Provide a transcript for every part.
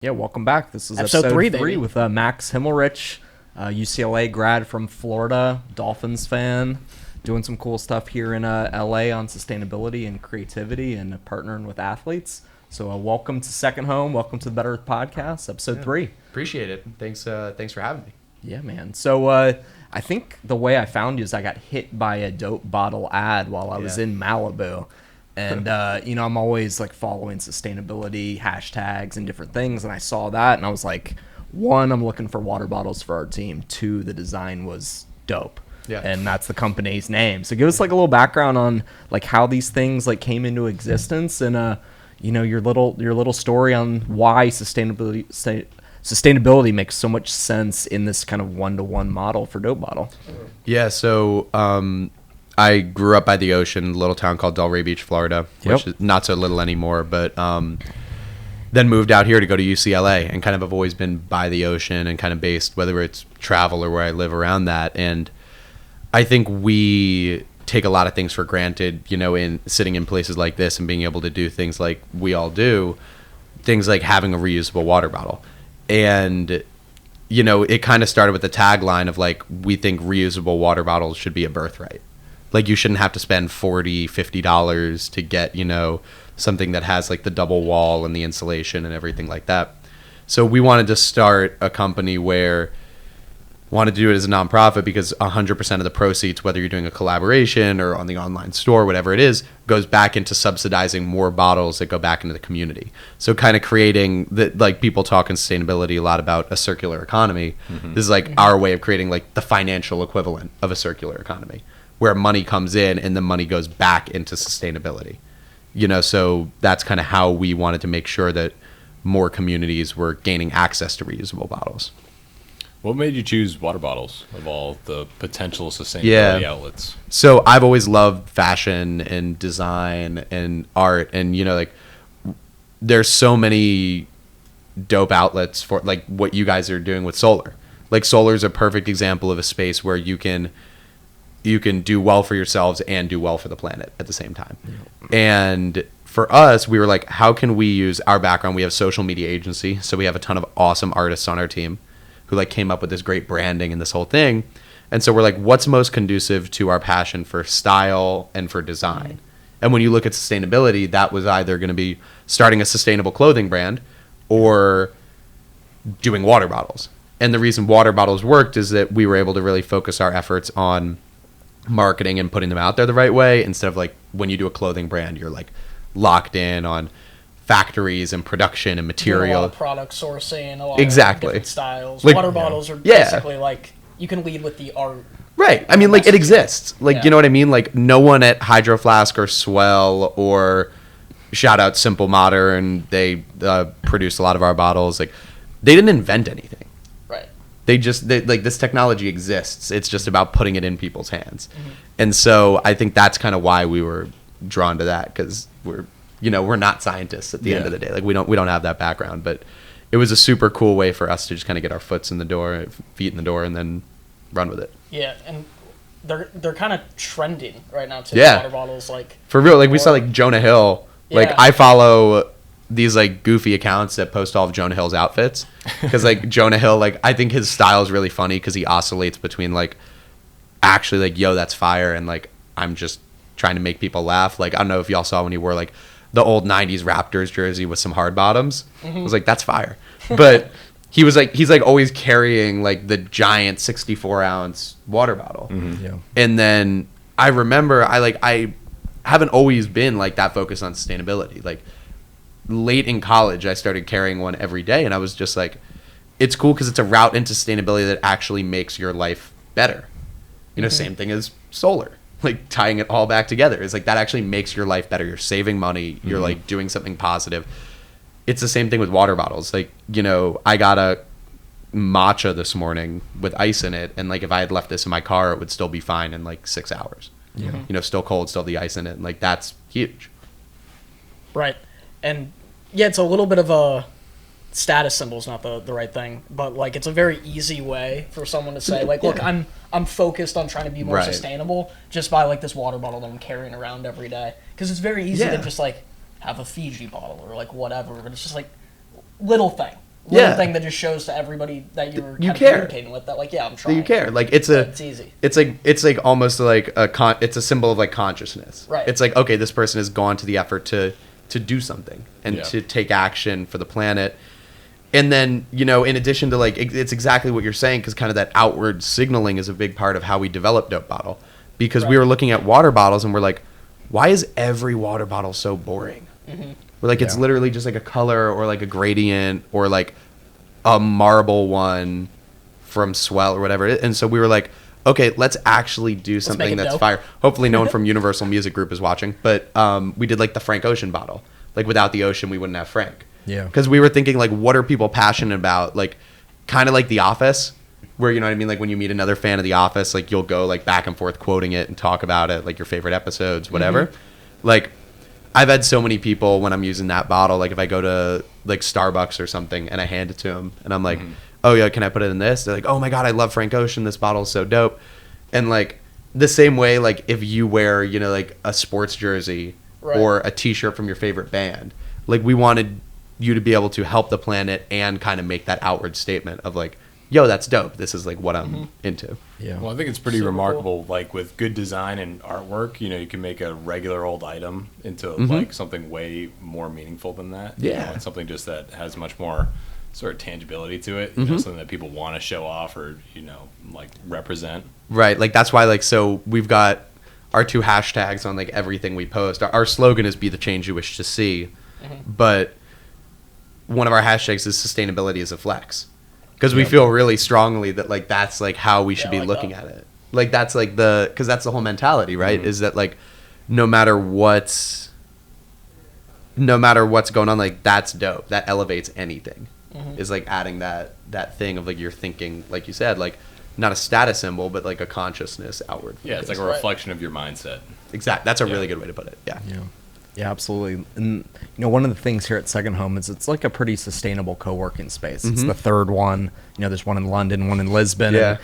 Yeah, welcome back. This is Episode three, baby. with Max Himmelrich, UCLA grad from Florida, Dolphins fan, doing some cool stuff here in LA on sustainability and creativity and partnering with athletes. So welcome to Second Home. Welcome to the Better Earth Podcast, episode 3. Appreciate it. Thanks for having me. Yeah, man. So I think the way I found you is I got hit by a dope bottle ad while I was in Malibu. And, I'm always like following sustainability hashtags and different things. And I saw that and I was like, 1, I'm looking for water bottles for our team. 2, the design was dope. Yeah. And that's the company's name. So give us like a little background on like how these things like came into existence and, your little story on why sustainability makes so much sense in this kind of one-to-one model for dope bottle. Yeah. So, I grew up by the ocean, a little town called Delray Beach, Florida, which is not so little anymore, but then moved out here to go to UCLA and kind of have always been by the ocean and kind of based, whether it's travel or where I live around that. And I think we take a lot of things for granted, in sitting in places like this and being able to do things like we all do, things like having a reusable water bottle. And, it kind of started with the tagline of like, we think reusable water bottles should be a birthright. Like you shouldn't have to spend $40, $50 to get, something that has like the double wall and the insulation and everything like that. So we wanted to start a company where wanted to do it as a nonprofit because 100% of the proceeds, whether you're doing a collaboration or on the online store, whatever it is, goes back into subsidizing more bottles that go back into the community. So kind of creating like people talk in sustainability a lot about a circular economy. Mm-hmm. This is like our way of creating like the financial equivalent of a circular economy, where money comes in and the money goes back into sustainability. So that's kind of how we wanted to make sure that more communities were gaining access to reusable bottles. What made you choose water bottles of all the potential sustainability outlets? So I've always loved fashion and design and art and, like there's so many dope outlets for like what you guys are doing with solar. Like solar is a perfect example of a space where you can do well for yourselves and do well for the planet at the same time. And for us, we were like, how can we use our background? We have a social media agency, so we have a ton of awesome artists on our team who like came up with this great branding and this whole thing. And so we're like, what's most conducive to our passion for style and for design? And when you look at sustainability, that was either going to be starting a sustainable clothing brand or doing water bottles. And the reason water bottles worked is that we were able to really focus our efforts on marketing and putting them out there the right way, instead of like when you do a clothing brand, you're like locked in on factories and production and material. A lot of product sourcing, a lot of different styles. Like, water bottles are basically like, you can lead with the art. Right. I mean, like it exists. Like, you know what I mean? Like no one at Hydro Flask or Swell or shout out Simple Modern, they produce a lot of our bottles. Like they didn't invent anything. They like this technology exists. It's just about putting it in people's hands. Mm-hmm. And so I think that's kind of why we were drawn to that, because we're not scientists at the end of the day. Like we don't have that background, but it was a super cool way for us to just kind of get our feet in the door and then run with it. Yeah. And they're kind of trending right now too. Yeah. Water bottles, like for real. Like we saw like Jonah Hill. Like I follow these like goofy accounts that post all of Jonah Hill's outfits, because like Jonah Hill, like I think his style is really funny because he oscillates between like actually like yo that's fire and like I'm just trying to make people laugh. Like I don't know if y'all saw when he wore like the old 90s Raptors jersey with some hard bottoms. I was like, that's fire. But he's like always carrying like the giant 64-ounce water bottle. Mm-hmm. Yeah. And then I remember I haven't always been like that focused on sustainability. Like late in college, I started carrying one every day, and I was just like, it's cool because it's a route into sustainability that actually makes your life better. Same thing as solar, like tying it all back together. It's like that actually makes your life better. You're saving money. You're like doing something positive. It's the same thing with water bottles. Like, I got a matcha this morning with ice in it, and like if I had left this in my car, it would still be fine in like 6 hours. Yeah. Still cold, still the ice in it. And like that's huge. Right. And yeah, it's a little bit of a status symbol is not the right thing, but like it's a very easy way for someone to say like, look, I'm focused on trying to be more sustainable just by like this water bottle that I'm carrying around every day, because it's very easy to just like have a Fiji bottle or like whatever, but it's just like little thing. little thing that just shows to everybody that you're kind of communicating with, that like, yeah, I'm trying. That you care. Like it's easy. It's like almost like it's a symbol of like consciousness. Right. It's like, okay, this person has gone to the effort to do something and to take action for the planet. And then, you know, in addition to like, it's exactly what you're saying, because kind of that outward signaling is a big part of how we developed Dope Bottle. Because we were looking at water bottles and we're like, why is every water bottle so boring? Mm-hmm. We're like, it's literally just like a color or like a gradient or like a marble one from Swell or whatever. And so we were like, okay, let's actually do something that's fire. Hopefully no one from Universal Music Group is watching. But we did like the Frank Ocean bottle. Like without the ocean, we wouldn't have Frank. Yeah. Because we were thinking like, what are people passionate about? Like kind of like The Office, where, you know what I mean? Like when you meet another fan of The Office, like you'll go like back and forth quoting it and talk about it, like your favorite episodes, whatever. Mm-hmm. Like I've had so many people when I'm using that bottle, like if I go to like Starbucks or something and I hand it to them and I'm like, oh yeah, can I put it in this? They're like, oh my God, I love Frank Ocean. This bottle is so dope. And like the same way, like if you wear, you know, like a sports jersey or a t-shirt from your favorite band, like we wanted you to be able to help the planet and kind of make that outward statement of like, yo, that's dope. This is like what I'm into. Yeah. Well, I think it's pretty remarkable. Cool. Like with good design and artwork, you know, you can make a regular old item into like something way more meaningful than that. Yeah. You know, it's something just that has much more sort of tangibility to it. You know, something that people want to show off or, you know, like represent. Right. Like that's why, like, so we've got our 2 hashtags on like everything we post. Our slogan is "Be the change you wish to see," but one of our hashtags is "Sustainability is a flex." Because we feel really strongly that like that's like how we should be looking at it. Like that's like because that's the whole mentality, right? Is that like no matter what's going on, like that's dope. That elevates anything. Is like adding that thing of like you're thinking, like you said, like not a status symbol, but like a consciousness outward. Yeah, it's like a reflection of your mindset. Exactly. That's a really good way to put it. Yeah. Yeah, absolutely. And you know, one of the things here at Second Home is it's like a pretty sustainable co-working space. It's the third one. You know, there's one in London, one in Lisbon. Yeah.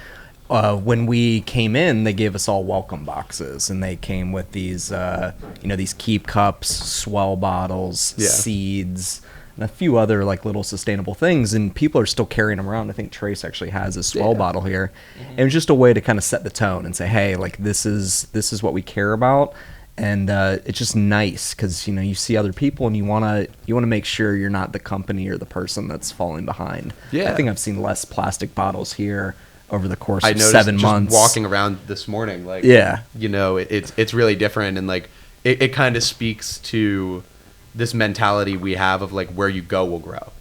And, when we came in, they gave us all welcome boxes, and they came with these, you know, these keep cups, Swell bottles, seeds, and a few other like little sustainable things. And people are still carrying them around. I think Trace actually has a Swell bottle here. And it was just a way to kind of set the tone and say, hey, like this is what we care about. And it's just nice because, you know, you see other people and you want to make sure you're not the company or the person that's falling behind. Yeah. I think I've seen less plastic bottles here over the course of of 7 months. Walking around this morning, like, you know, it's really different. And like, it kind of speaks to this mentality we have of like where you go will grow.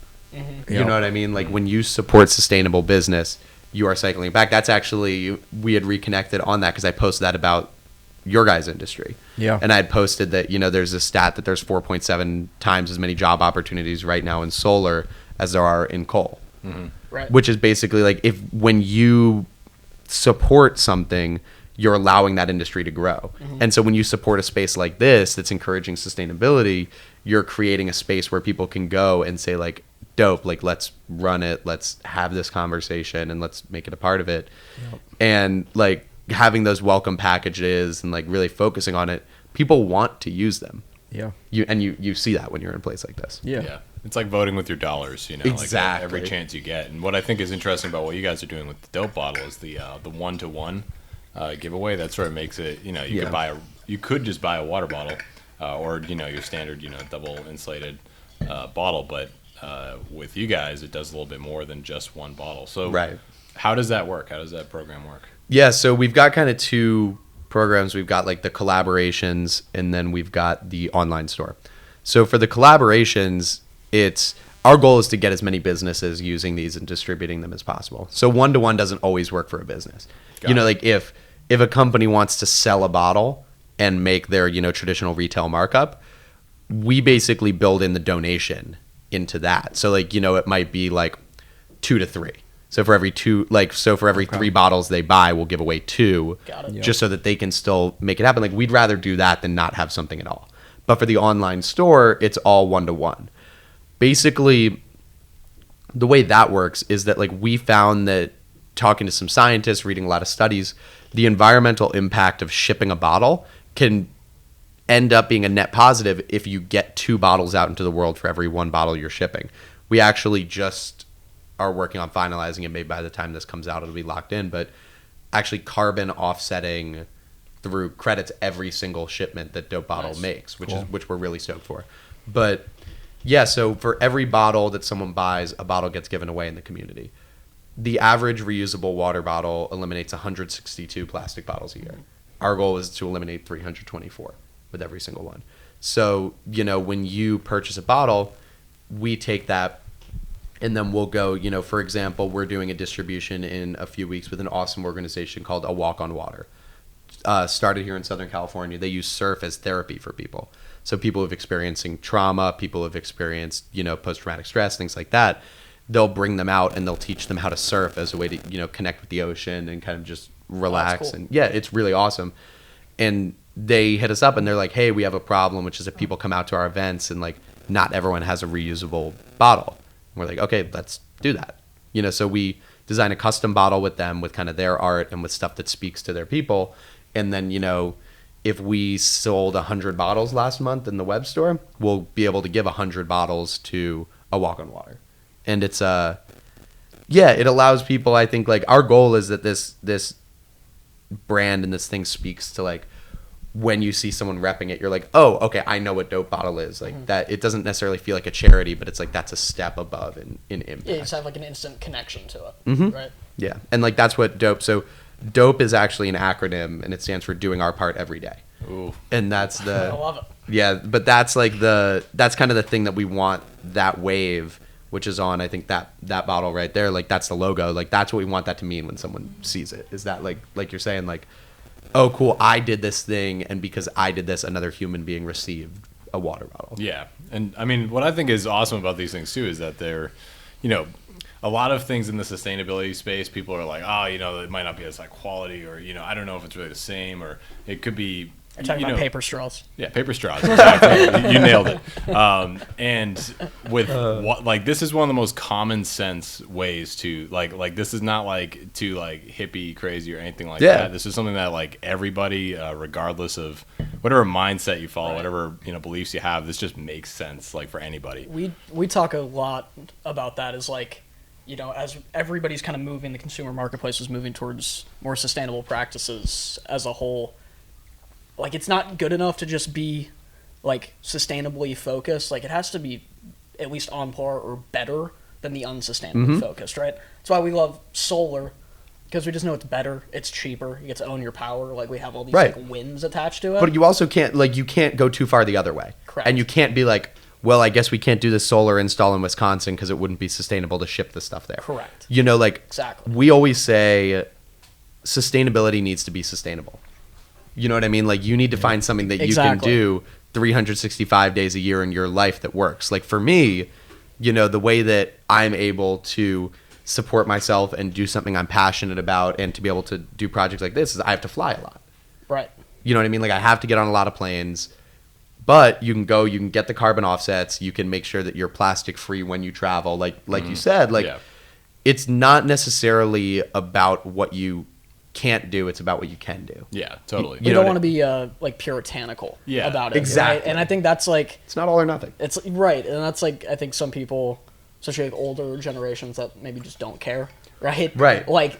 You know what I mean? Like when you support sustainable business, you are cycling back. That's actually, we had reconnected on that because I posted that about your guys' industry. Yeah. And I had posted that, you know, there's a stat that there's 4.7 times as many job opportunities right now in solar as there are in coal. Right. Which is basically like when you support something, you're allowing that industry to grow. And so when you support a space like this that's encouraging sustainability, you're creating a space where people can go and say like, dope, like let's run it, let's have this conversation and let's make it a part of it. And like having those welcome packages and like really focusing on it, people want to use them. You see that when you're in a place like this. Yeah. It's like voting with your dollars, you know, exactly. Like every chance you get. And what I think is interesting about what you guys are doing with the Dope Bottle is the 1-to-1 giveaway. That sort of makes it, you know, you could just buy a water bottle or, you know, your standard, you know, double insulated bottle, but with you guys it does a little bit more than just one bottle. So how does that work? How does that program work? Yeah, so we've got kind of 2 programs. We've got like the collaborations and then we've got the online store. So for the collaborations, our goal is to get as many businesses using these and distributing them as possible. So 1-to-1 doesn't always work for a business. You know, like if a company wants to sell a bottle and make their, you know, traditional retail markup, we basically build in the donation into that. So like, you know, it might be like 2 to 3. So for every 3 bottles they buy, we'll give away 2 just so that they can still make it happen. Like we'd rather do that than not have something at all. But for the online store, it's all 1-to-1. Basically, the way that works is that like we found that talking to some scientists, reading a lot of studies, the environmental impact of shipping a bottle can end up being a net positive if you get 2 bottles out into the world for every 1 bottle you're shipping. We actually just are working on finalizing it. Maybe by the time this comes out, it'll be locked in. But actually carbon offsetting through credits every single shipment that Dope Bottle makes, which we're really stoked for. But yeah, so for every bottle that someone buys, a bottle gets given away in the community. The average reusable water bottle eliminates 162 plastic bottles a year. Our goal is to eliminate 324 with every single one. So, when you purchase a bottle, we take that and then we'll go, for example, we're doing a distribution in a few weeks with an awesome organization called A Walk on Water. Started here in Southern California. They use surf as therapy for people. So people who have experiencing trauma, people who have experienced, post-traumatic stress, things like that, they'll bring them out and they'll teach them how to surf as a way to, connect with the ocean and kind of just relax. Oh, cool. And yeah, it's really awesome. And they hit us up and they're like, hey, we have a problem, which is if people come out to our events and like not everyone has a reusable bottle. And we're like, okay, let's do that. So we design a custom bottle with them with kind of their art and with stuff that speaks to their people. And then, if we sold 100 bottles last month in the web store, we'll be able to give 100 bottles to A Walk on Water. And it's it allows people, I think, like our goal is that this brand and this thing speaks to like when you see someone repping it, you're like, oh, okay, I know what Dope Bottle is. Like that, it doesn't necessarily feel like a charity, but it's like that's a step above in impact. Yeah, you just have like an instant connection to it, right? Yeah, and like that's what Dope. So DOPE is actually an acronym, and it stands for Doing Our Part Every Day. Ooh. And that's the I love it. Yeah, but that's like that's kind of the thing that we want that wave, which is on I think that bottle right there. Like that's the logo. Like that's what we want that to mean when someone sees it. Is that like you're saying like, oh cool, I did this thing, and because I did this, another human being received a water bottle. Yeah, and I mean what I think is awesome about these things too is that they're, a lot of things in the sustainability space, people are like, oh, it might not be as high quality, or, I don't know if it's really the same, or it could be. You're talking about paper straws. Yeah, paper straws. Exactly. You nailed it. And with this is one of the most common sense ways to like this is not like too like hippie crazy or anything like that. This is something that like everybody, regardless of whatever mindset you follow, whatever beliefs you have, this just makes sense like for anybody. We talk a lot about that as like. As everybody's kind of moving, the consumer marketplace is moving towards more sustainable practices as a whole. Like, it's not good enough to just be, like, sustainably focused. Like, it has to be at least on par or better than the unsustainably focused, right? That's why we love solar, because we just know it's better, it's cheaper, you get to own your power. Like, we have all these, like, wins attached to it. But you also can't, you can't go too far the other way. Correct. And you can't be like, well, I guess we can't do this solar install in Wisconsin because it wouldn't be sustainable to ship the stuff there. Correct. Exactly. We always say sustainability needs to be sustainable. You know what I mean? Like, you need to find something that you can do 365 days a year in your life that works. Like, for me, the way that I'm able to support myself and do something I'm passionate about and to be able to do projects like this is I have to fly a lot. Right. You know what I mean? Like, I have to get on a lot of planes. But you can get the carbon offsets. You can make sure that you're plastic free when you travel. Like you said, it's not necessarily about what you can't do. It's about what you can do. Yeah, totally. You don't want to be puritanical about it. Exactly. Right? And I think that's like it's not all or nothing. It's right, and that's like I think some people, especially like older generations, that maybe just don't care. Right. Right. Like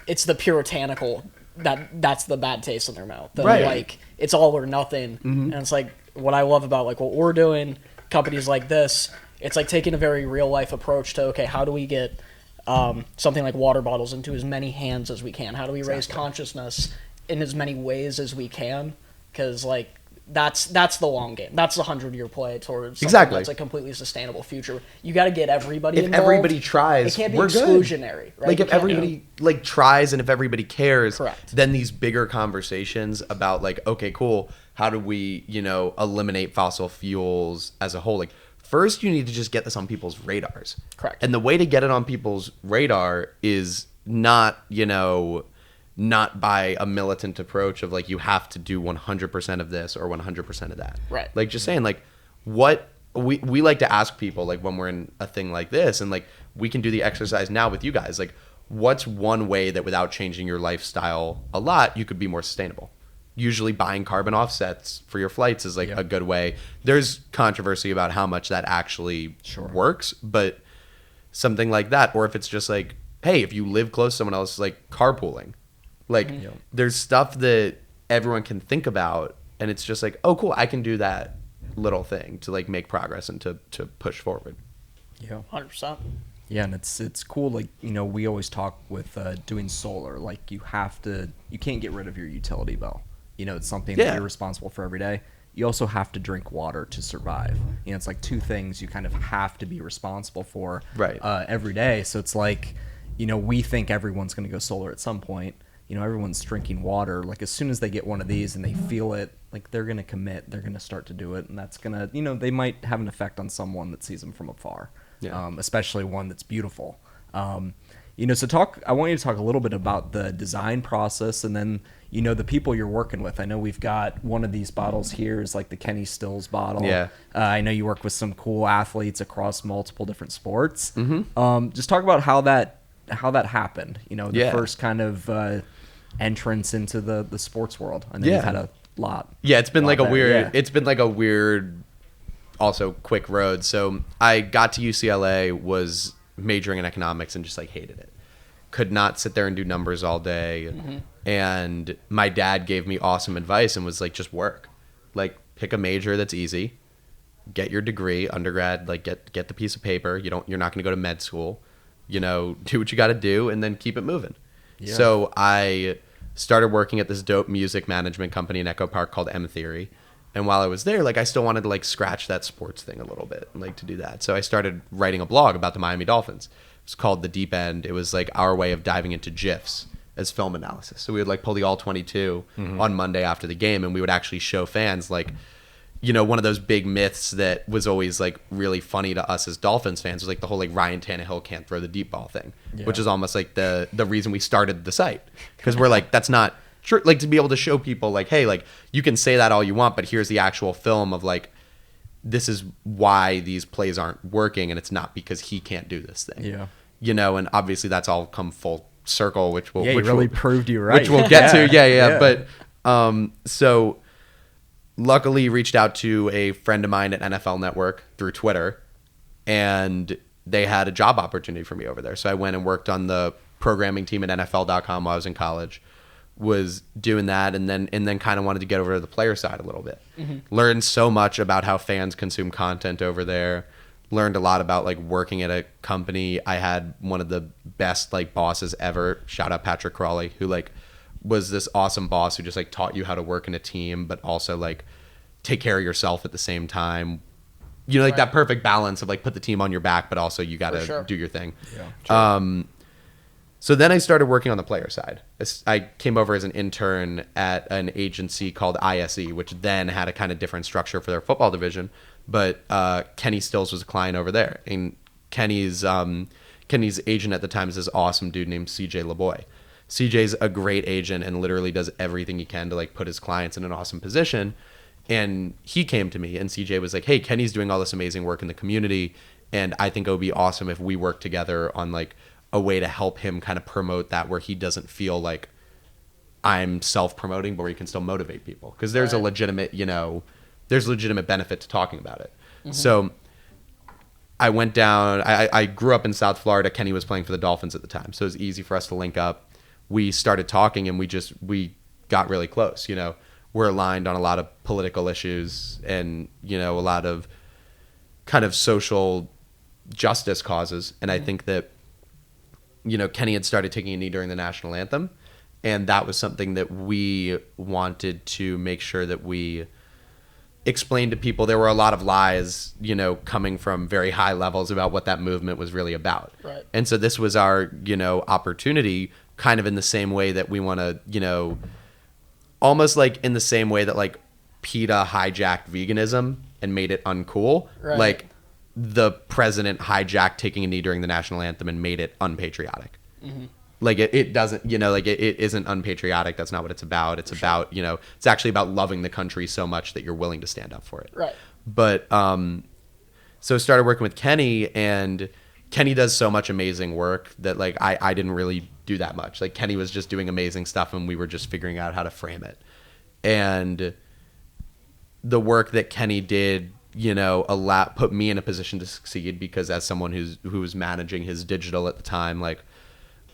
it's the puritanical that's the bad taste in their mouth. Right. Like it's all or nothing, and it's like. What I love about like what we're doing, companies like this, it's like taking a very real life approach to okay, how do we get something like water bottles into as many hands as we can? How do we raise consciousness in as many ways as we can? Because like that's the long game. That's the 100-year play towards something that's a completely sustainable future. You got to get everybody involved. If everybody tries, it can't be we're exclusionary. Right? Like if everybody like tries and if everybody cares, correct. Then these bigger conversations about like okay, cool. How do we, eliminate fossil fuels as a whole? Like, first you need to just get this on people's radars. Correct. And the way to get it on people's radar is not, not by a militant approach of like, you have to do 100% of this or 100% of that. Right. Like, just saying, like, what we like to ask people, like, when we're in a thing like this, and like, we can do the exercise now with you guys. Like, what's one way that without changing your lifestyle a lot, you could be more sustainable? Usually buying carbon offsets for your flights is like a good way. There's controversy about how much that actually works, but something like that. Or if it's just like, hey, if you live close to someone else, like carpooling. Like there's stuff that everyone can think about, and it's just like, oh, cool, I can do that little thing to like make progress and to push forward. Yeah, 100%. Yeah, and it's cool. Like, you know, we always talk with doing solar. Like, you can't get rid of your utility bill. You know, it's something that you're responsible for every day. You also have to drink water to survive. You know, it's like two things you kind of have to be responsible for every day. So it's like, you know, we think everyone's going to go solar at some point. You know, everyone's drinking water. Like, as soon as they get one of these and they feel it, like, they're going to commit. They're going to start to do it. And that's going to, you know, they might have an effect on someone that sees them from afar. Especially one that's beautiful. You know, so I want you to talk a little bit about the design process, and then, you know, the people you're working with. I know we've got one of these bottles here is like the Kenny Stills bottle. Yeah. I know you work with some cool athletes across multiple different sports. Just talk about how that happened. You know, the first kind of entrance into the sports world. I know you've had a lot. Yeah, it's been like a weird. It's been like a weird. Also quick road. So I got to UCLA, was majoring in economics, and just like hated it. Could not sit there and do numbers all day. And my dad gave me awesome advice and was like, just work. Like, pick a major that's easy. Get your degree, undergrad, like get the piece of paper. You're not going to go to med school. You know, do what you got to do and then keep it moving. Yeah. So I started working at this dope music management company in Echo Park called M Theory. And while I was there, like, I still wanted to like scratch that sports thing a little bit and like to do that. So I started writing a blog about the Miami Dolphins. It was called The Deep End. It was like our way of diving into GIFs as film analysis. So we would like pull the all 22 on Monday after the game, and we would actually show fans like, you know, one of those big myths that was always like really funny to us as Dolphins fans was like the whole like Ryan Tannehill can't throw the deep ball thing, which is almost like the reason we started the site, because we're like, that's not true. Like, to be able to show people like, hey, like, you can say that all you want, but here's the actual film of like, this is why these plays aren't working, and it's not because he can't do this thing. Yeah. You know, and obviously that's all come full circle, which will proved you right. Which we'll get to. Yeah. But so luckily reached out to a friend of mine at NFL Network through Twitter, and they had a job opportunity for me over there. So I went and worked on the programming team at NFL.com while I was in college. Was doing that, and then kind of wanted to get over to the player side a little bit. Learned so much about how fans consume content over there. Learned a lot about like working at a company. I had one of the best like bosses ever. Shout out Patrick Crawley, who like was this awesome boss who just like taught you how to work in a team, but also like take care of yourself at the same time. You know, like that perfect balance of like put the team on your back, but also you got to do your thing. Yeah. So then I started working on the player side. I came over as an intern at an agency called ISE, which then had a kind of different structure for their football division. But Kenny Stills was a client over there. And Kenny's agent at the time is this awesome dude named CJ LeBoy. CJ's a great agent and literally does everything he can to like put his clients in an awesome position. And he came to me, and CJ was like, hey, Kenny's doing all this amazing work in the community, and I think it would be awesome if we work together on like a way to help him kind of promote that, where he doesn't feel like I'm self-promoting, but where he can still motivate people. Because there's a legitimate, you know, there's legitimate benefit to talking about it. So I went down, I grew up in South Florida. Kenny was playing for the Dolphins at the time, so it was easy for us to link up. We started talking, and we got really close. You know, we're aligned on a lot of political issues and, you know, a lot of kind of social justice causes. And I think that, you know, Kenny had started taking a knee during the national anthem, and that was something that we wanted to make sure that we explained to people. There were a lot of lies, you know, coming from very high levels about what that movement was really about. Right. And so this was our, you know, opportunity, kind of in the same way that we want to, you know, almost like in the same way that like PETA hijacked veganism and made it uncool. Right. Like, the president hijacked taking a knee during the national anthem and made it unpatriotic. Like it doesn't, you know, like it isn't unpatriotic. That's not what it's about. It's about, you know, it's actually about loving the country so much that you're willing to stand up for it. Right. But so started working with Kenny, and Kenny does so much amazing work that like I didn't really do that much. Like, Kenny was just doing amazing stuff, and we were just figuring out how to frame it. And the work that Kenny did put me in a position to succeed, because as someone who was managing his digital at the time, like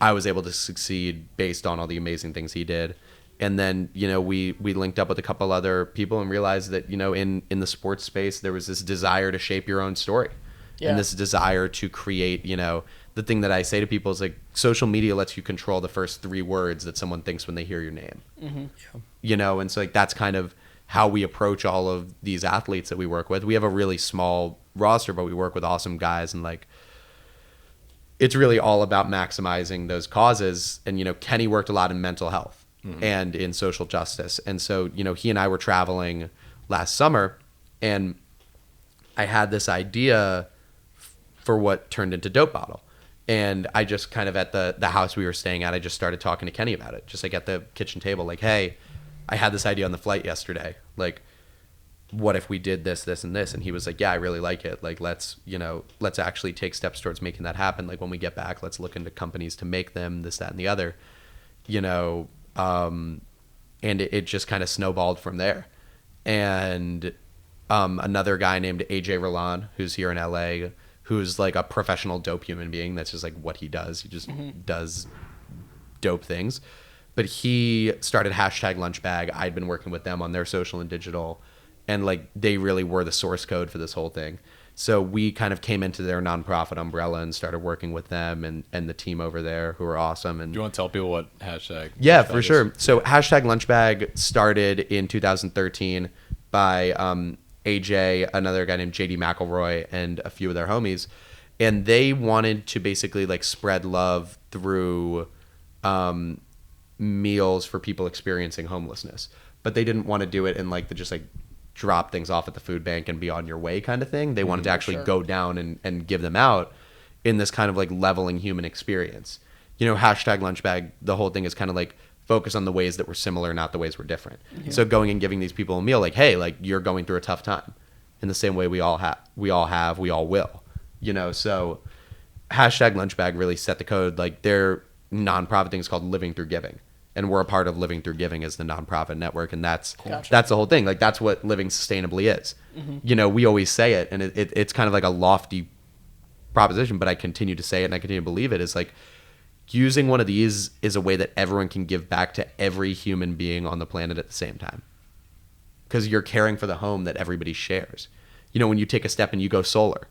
I was able to succeed based on all the amazing things he did. And then, we linked up with a couple other people and realized that, in the sports space, there was this desire to shape your own story. Yeah. And this desire to create, the thing that I say to people is like, social media lets you control the first 3 words that someone thinks when they hear your name. Mm-hmm. Yeah. And so like, that's kind of how we approach all of these athletes that we work with. We have a really small roster, but we work with awesome guys, and like, it's really all about maximizing those causes. And, Kenny worked a lot in mental health and in social justice. And so, he and I were traveling last summer, and I had this idea for what turned into Dope Bottle. And I just kind of, at the house we were staying at, I just started talking to Kenny about it, just like at the kitchen table, like, hey, I had this idea on the flight yesterday. Like, what if we did this, this, and this? And he was like, yeah, I really like it. Like, let's actually take steps towards making that happen. Like, when we get back, let's look into companies to make them, this, that, and the other, and it just kind of snowballed from there. And another guy named AJ Roland, who's here in LA, who's like a professional dope human being. That's just like what he does. He just does dope things. But he started #lunchbag. I'd been working with them on their social and digital, and like they really were the source code for this whole thing. So we kind of came into their nonprofit umbrella and started working with them and the team over there, who are awesome. And do you want to tell people what #? Yeah, for sure. So #lunchbag started in 2013 by AJ, another guy named JD McElroy, and a few of their homies, and they wanted to basically like spread love through meals for people experiencing homelessness, but they didn't want to do it in like the just like drop things off at the food bank and be on your way kind of thing. They wanted to actually go down and give them out in this kind of like leveling human experience. #lunchbag, the whole thing is kind of like focus on the ways that we're similar, not the ways we're different. Mm-hmm. So going and giving these people a meal, like, hey, like you're going through a tough time in the same way we all will. So #lunchbag really set the code. Like their nonprofit thing is called Living Through Giving. And we're a part of Living Through Giving as the nonprofit network. And that's the whole thing. Like that's what living sustainably is. Mm-hmm. We always say it, and it's kind of like a lofty proposition, but I continue to say it and I continue to believe it. Is like using one of these is a way that everyone can give back to every human being on the planet at the same time. Because you're caring for the home that everybody shares. When you take a step and you go solar,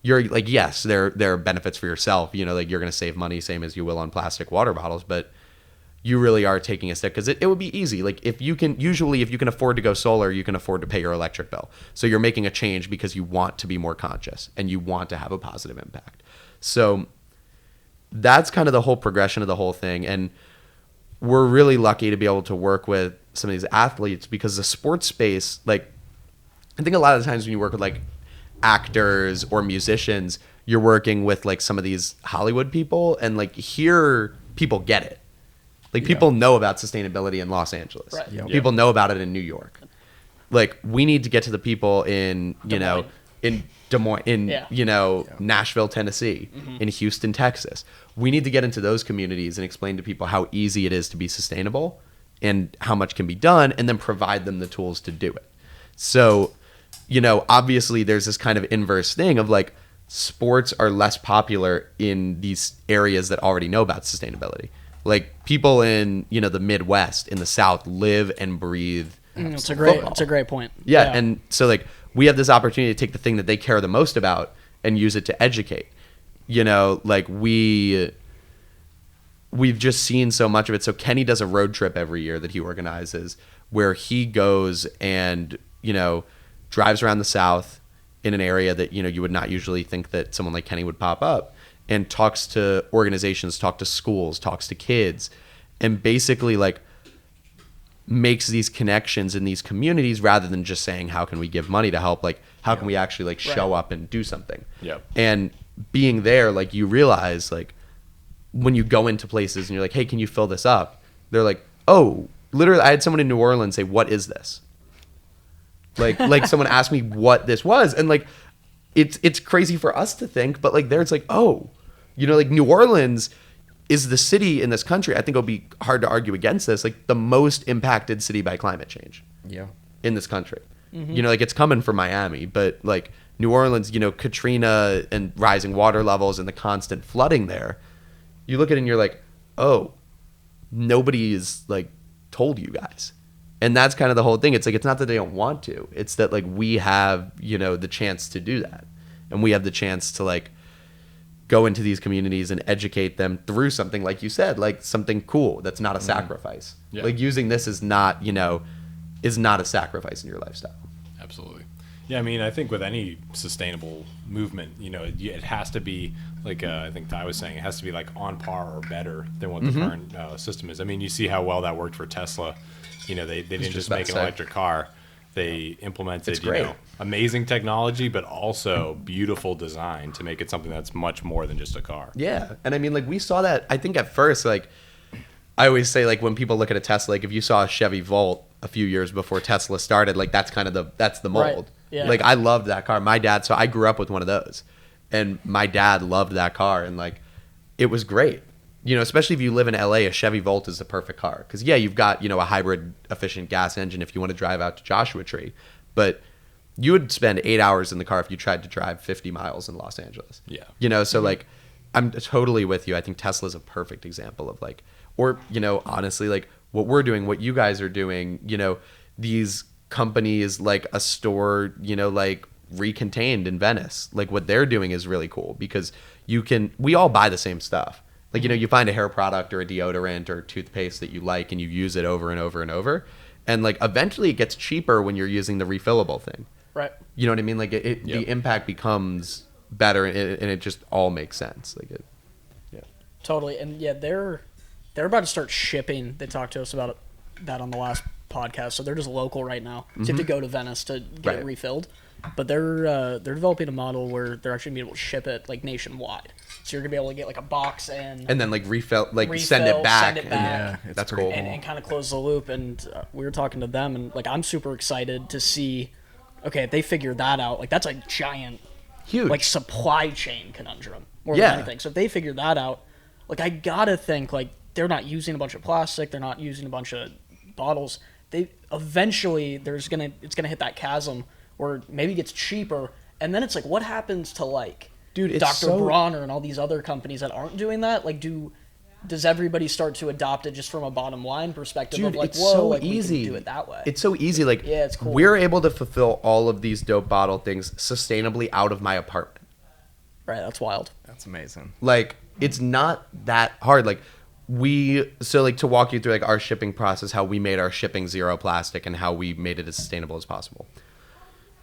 you're like, yes, there are benefits for yourself. Like you're going to save money, same as you will on plastic water bottles, but you really are taking a step, because it would be easy. Like if you can afford to go solar, you can afford to pay your electric bill. So you're making a change because you want to be more conscious and you want to have a positive impact. So that's kind of the whole progression of the whole thing. And we're really lucky to be able to work with some of these athletes, because the sports space, like I think a lot of the times when you work with like actors or musicians, you're working with like some of these Hollywood people, and like here people get it. Like people know about sustainability in Los Angeles. Right. Yep. People know about it in New York. Like we need to get to the people in, in Des Moines, in, Nashville, Tennessee, in Houston, Texas. We need to get into those communities and explain to people how easy it is to be sustainable and how much can be done, and then provide them the tools to do it. So, obviously there's this kind of inverse thing of like sports are less popular in these areas that already know about sustainability. Like people in, the Midwest, in the South, live and breathe It's a great point. Yeah, and so like we have this opportunity to take the thing that they care the most about and use it to educate. Like we've just seen so much of it. So Kenny does a road trip every year that he organizes, where he goes and drives around the South in an area that you would not usually think that someone like Kenny would pop up, and talks to organizations, talks to schools, talks to kids, and basically like makes these connections in these communities, rather than just saying, how can we give money to help? Like, how can we actually like show up and do something? Yeah. And being there, like you realize like when you go into places and you're like, hey, can you fill this up? They're like, oh, literally, I had someone in New Orleans say, what is this? Like someone asked me what this was, and like it's crazy for us to think, but like there it's like, oh, like New Orleans is the city in this country, I think it'll be hard to argue against this, like the most impacted city by climate change in this country. You know, like it's coming from Miami, but like New Orleans, you know, Katrina and rising water levels and the constant flooding there, you look at it and you're like, oh, nobody's like told you guys. And that's kind of the whole thing. It's like, it's not that they don't want to, it's that like we have, you know, the chance to do that. And we have the chance to like go into these communities and educate them through something, like you said, like something cool that's not a sacrifice. Yeah. Like using this is not, you know, is not a sacrifice in your lifestyle. Absolutely. Yeah, I mean, I think with any sustainable movement, you know, it has to be like I think Ty was saying, it has to be like on par or better than what the current system is. I mean, you see how well that worked for Tesla. You know, they didn't just make an electric car. They implemented, you know, amazing technology, but also beautiful design to make it something that's much more than just a car. Yeah. And I mean, like we saw that, I think at first, like I always say, like when people look at a Tesla, like if you saw a Chevy Volt a few years before Tesla started, like that's kind of that's the mold. Right. Yeah. Like I loved that car. My dad, so I grew up with one of those, and my dad loved that car, and like it was great. You know, especially if you live in LA, a Chevy Volt is the perfect car. Because, yeah, you've got, you know, a hybrid efficient gas engine if you want to drive out to Joshua Tree. But you would spend 8 hours in the car if you tried to drive 50 miles in Los Angeles. Yeah. You know, so like, I'm totally with you. I think Tesla's a perfect example of like, or, you know, honestly, like what we're doing, what you guys are doing, you know, these companies like a store, you know, like Recontained in Venice, like what they're doing is really cool because we all buy the same stuff. Like, you know, you find a hair product or a deodorant or toothpaste that you like and you use it over and over and over. And like eventually it gets cheaper when you're using the refillable thing. Right. You know what I mean? Like the impact becomes better and it just all makes sense. Like yeah. Totally. And yeah, they're about to start shipping. They talked to us about that on the last podcast. So they're just local right now. So you have to go to Venice to get it refilled. But they're developing a model where they're actually going to be able to ship it like nationwide. So you're going to be able to get like a box and then like send it back. Yeah, that's cool. And kind of close the loop. And we were talking to them and like I'm super excited to see, okay, if they figure that out, like that's a giant, huge like supply chain conundrum more than anything. So if they figure that out, like I got to think like they're not using a bunch of plastic. They're not using a bunch of bottles. They eventually it's going to hit that chasm where maybe it gets cheaper, and then it's like, what happens to like, dude, Dr. Bronner and all these other companies that aren't doing that? Like, does everybody start to adopt it just from a bottom line perspective of like, it's whoa, so like easy. we can do it that way? It's so easy. Like, yeah, it's cool. We're able to fulfill all of these dope bottle things sustainably out of my apartment. Right, that's wild. That's amazing. Like, it's not that hard. Like, to walk you through like our shipping process, how we made our shipping zero plastic and how we made it as sustainable as possible.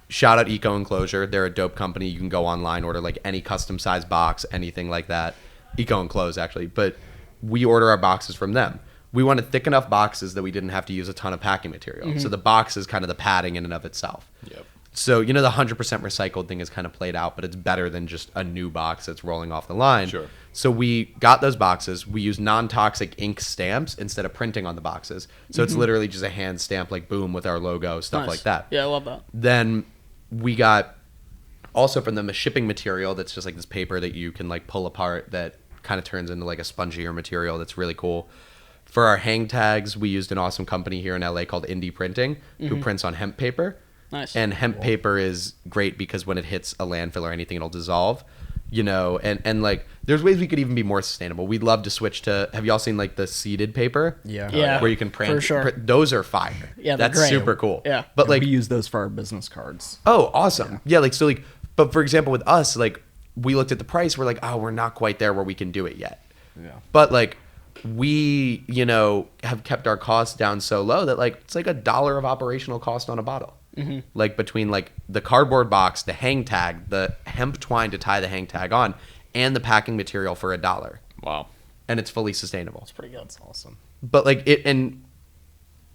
Shout out Eco Enclosure. They're a dope company. You can go online, order like any custom size box, anything like that. Eco Enclose actually, but we order our boxes from them. We wanted thick enough boxes that we didn't have to use a ton of packing material. So the box is kind of the padding in and of itself. Yep. So, you know, the 100% recycled thing is kind of played out, but it's better than just a new box that's rolling off the line. Sure. So we got those boxes. We use non-toxic ink stamps instead of printing on the boxes. So it's literally just a hand stamp, like boom, with our logo, stuff like that. Yeah, I love that. Then we got also from them a shipping material that's just like this paper that you can like pull apart that kind of turns into like a spongier material that's really cool. For our hang tags, we used an awesome company here in LA called Indie Printing, who prints on hemp paper. Nice. And hemp paper is great because when it hits a landfill or anything, it'll dissolve. You know, and like there's ways we could even be more sustainable. We'd love to switch to, have y'all seen like the seeded paper? Yeah. Where you can print. For sure. Those are fire. Yeah, that's great. super cool. Yeah. But like we use those for our business cards. Oh, awesome. Yeah, like so like, but for example with us, like we looked at the price, we're like, oh, we're not quite there where we can do it yet. Yeah. But like we, you know, have kept our costs down so low that like it's like $1 of operational cost on a bottle. Like between like the cardboard box, the hang tag, the hemp twine to tie the hang tag on, and the packing material for $1. Wow. And it's fully sustainable. That's pretty good. That's awesome. But like it, and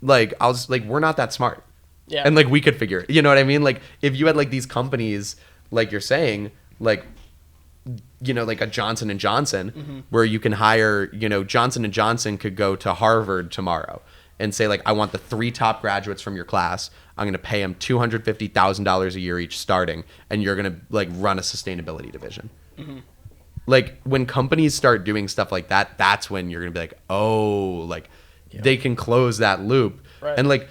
like I was like, we're not that smart. Yeah. And like we could figure it. You know what I mean? Like if you had like these companies, like you're saying, like, you know, like a Johnson & Johnson, where you can hire, you know, Johnson & Johnson could go to Harvard tomorrow and say like, I want the 3 top graduates from your class. I'm going to pay them $250,000 a year each starting, and you're going to like run a sustainability division. Like when companies start doing stuff like that, that's when you're going to be like, oh, like they can close that loop. Right. And like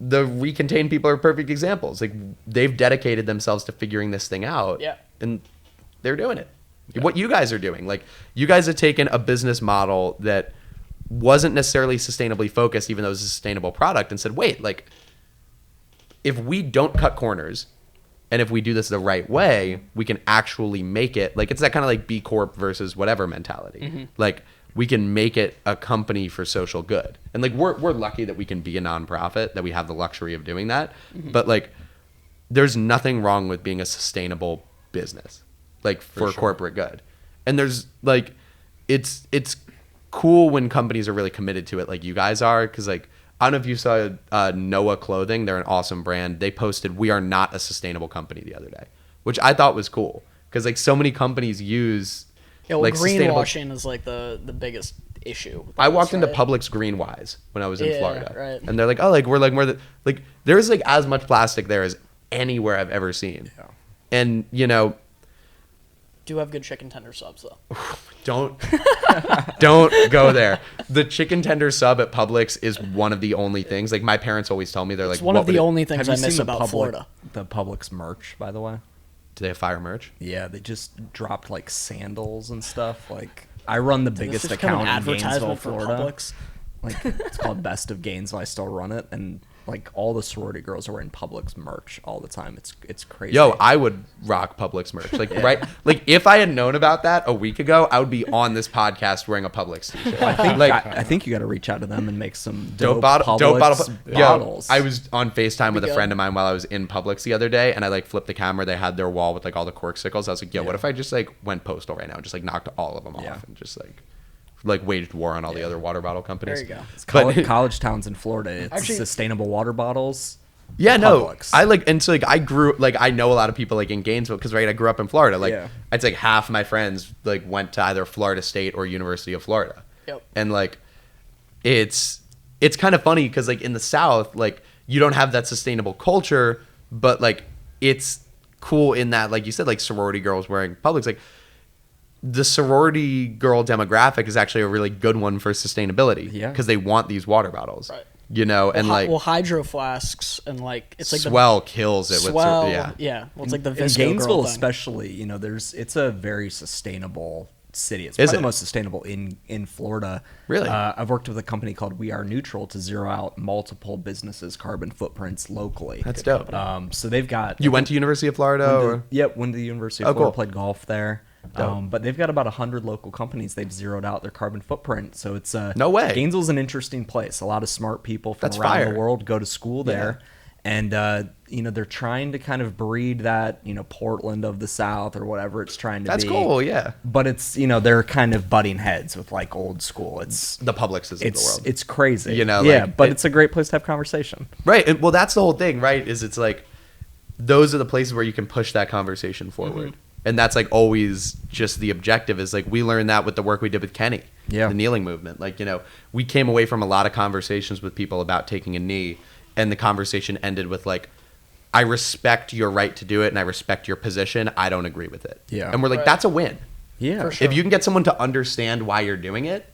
the Recontain people are perfect examples. Like, they've dedicated themselves to figuring this thing out. Yeah. And they're doing it. Yeah. What you guys are doing, like, you guys have taken a business model that wasn't necessarily sustainably focused, even though it was a sustainable product, and said, wait, like, if we don't cut corners and if we do this the right way, we can actually make it. Like, it's that kind of like B Corp versus whatever mentality. Mm-hmm. Like, we can make it a company for social good. And like, we're lucky that we can be a nonprofit, that we have the luxury of doing that. Mm-hmm. But like, there's nothing wrong with being a sustainable business, like, for sure. Corporate good. And there's like, it's cool when companies are really committed to it, like you guys are. Because like, I don't know if you saw Noah Clothing. They're an awesome brand. They posted, "We are not a sustainable company," the other day, which I thought was cool. Because like, so many companies use like greenwashing is like the biggest issue. I walked into Publix Greenwise when I was in Florida, right. And they're like, "Oh, like, we're like more like there's like as much plastic there as anywhere I've ever seen." Yeah. And you know, do have good chicken tender subs though. Don't go there. The chicken tender sub at Publix is one of the only things. Like, my parents always tell me, they're like, one of the only things I miss about Florida. The Publix merch, by the way. Do they have fire merch? Yeah, they just dropped like sandals and stuff. Like, I run the biggest account in Gainesville, Florida. Like, it's called Best of Gainesville. I still run it, and like, all the sorority girls are wearing Publix merch all the time. It's crazy. Yo, I would rock Publix merch. Like, right? Like, if I had known about that a week ago, I would be on this podcast wearing a Publix t-shirt. I think you got to reach out to them and make some dope bottles. Yo, I was on FaceTime with a friend of mine while I was in Publix the other day, and I like flipped the camera. They had their wall with like all the corksicles. I was like, yo, what if I just like went postal right now and just like knocked all of them off and just like waged war on all the other water bottle companies. There you go. It's college towns in Florida. It's actually sustainable water bottles. Yeah, no. I like, and so like, I grew, like, I know a lot of people like in Gainesville because right, I grew up in Florida. Like, I'd say half my friends like went to either Florida State or University of Florida. Yep. And like, it's kind of funny because like in the South, like, you don't have that sustainable culture, but like, it's cool in that, like you said, like sorority girls wearing Publix, like, the sorority girl demographic is actually a really good one for sustainability. Yeah. Because they want these water bottles. Right. You know, and like, hydro flasks and like, it's like Swell kills it Swell, with Well, it's like the Visco Gainesville especially, you know, it's a very sustainable city. It's probably the most sustainable in Florida. Really? I've worked with a company called We Are Neutral to zero out multiple businesses' carbon footprints locally. That's dope. So they've got. You went to University of Florida? Went to the University of Florida, played golf there. But they've got about 100 local companies. They've zeroed out their carbon footprint. So it's no way. Gainesville's an interesting place. A lot of smart people from around the world go to school there. And, you know, they're trying to kind of breed that, you know, Portland of the South or whatever it's trying to be. That's cool, yeah. But it's, you know, they're kind of butting heads with like old school. It's the Publixes of the world. It's crazy. You know, yeah, but it's a great place to have conversation. Right. And, well, that's the whole thing, right? Is it's like, those are the places where you can push that conversation forward. Mm-hmm. And that's like always just the objective is like, we learned that with the work we did with Kenny, the kneeling movement. Like, you know, we came away from a lot of conversations with people about taking a knee, and the conversation ended with like, I respect your right to do it and I respect your position. I don't agree with it. Yeah. And we're like, that's a win. Yeah. For sure. If you can get someone to understand why you're doing it,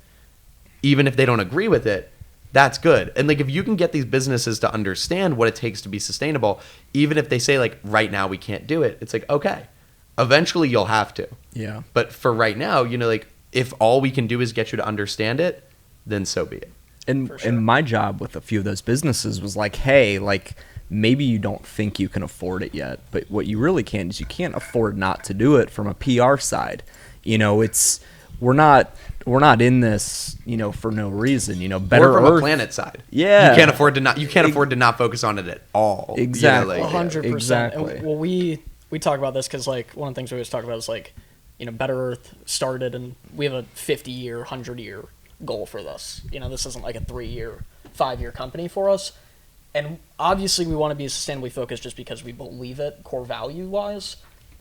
even if they don't agree with it, that's good. And like, if you can get these businesses to understand what it takes to be sustainable, even if they say like, right now we can't do it, it's like, okay, eventually you'll have to. Yeah. But for right now, you know, like, if all we can do is get you to understand it, then so be it. And my job with a few of those businesses was like, hey, like, maybe you don't think you can afford it yet, but what you really can is you can't afford not to do it from a PR side. You know, we're not in this, you know, for no reason. You know, better or from Earth, a planet side. Yeah, you can't afford to not focus on it at all. Exactly, you know, like, 100%. Exactly. Well, we talk about this because like one of the things we always talk about is like, you know, Better Earth started and we have a 50-year, 100-year goal for this. You know, this isn't like a 3-year, 5-year company for us. And obviously we want to be sustainably focused just because we believe it, core value-wise.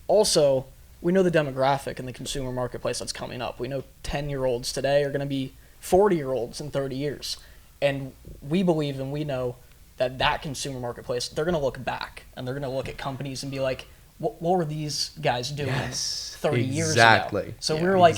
Also, we know the demographic and the consumer marketplace that's coming up. We know 10-year-olds today are going to be 40-year-olds in 30 years. And we believe and we know that consumer marketplace, they're going to look back and they're going to look at companies and be like, what were these guys doing 30 years ago? So we're like,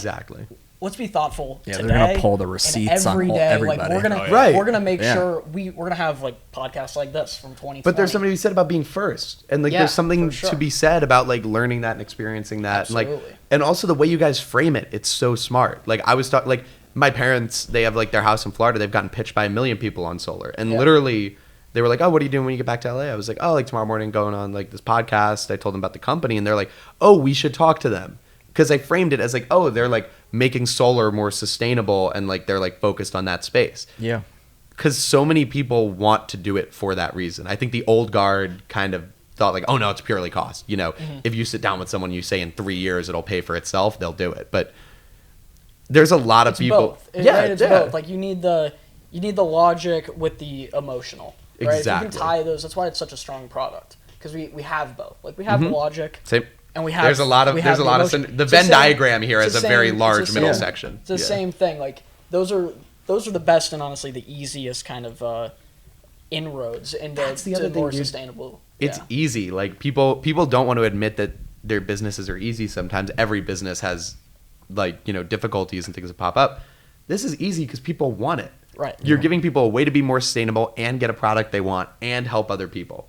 let's be thoughtful. Yeah, today, they're gonna pull the receipts on every day. everybody. Like we're gonna Right. we're gonna make Yeah. sure we're gonna have like podcasts like this from 2020. But there's something to be said about being first, and like Yeah, there's something for sure. to be said about like learning that and experiencing that, and like, Absolutely. and also the way you guys frame it, it's so smart. Like I was talking, like my parents, they have like their house in Florida, they've gotten pitched by 1 million people on solar, and Yeah. literally they were like, "Oh, what are you doing when you get back to LA?" I was like, "Oh, like tomorrow morning going on like this podcast." I told them about the company, and they're like, "Oh, we should talk to them." Because I framed it as like, oh, they're like making solar more sustainable, and like they're like focused on that space. Yeah. Because so many people want to do it for that reason. I think the old guard kind of thought like, oh no, it's purely cost. You know, if you sit down with someone, you say in 3 years it'll pay for itself, they'll do it. But there's a lot of It's people. both. It's both. Like you need the logic with the emotional. Right? Exactly. If you can tie those, that's why it's such a strong product. Because we have both. Like we have the logic. Same. And we have There's a lot of we have the emotion. the It's Venn same- diagram here it's has the a very same- large it's the middle same- section. It's the same thing. Like those are the best and honestly the easiest kind of inroads into That's the other thing, more dude. sustainable. It's Yeah. easy. Like people don't want to admit that their businesses are easy. Sometimes every business has like, you know, difficulties and things that pop up. This is easy because people want it. Right. You're giving people a way to be more sustainable and get a product they want and help other people.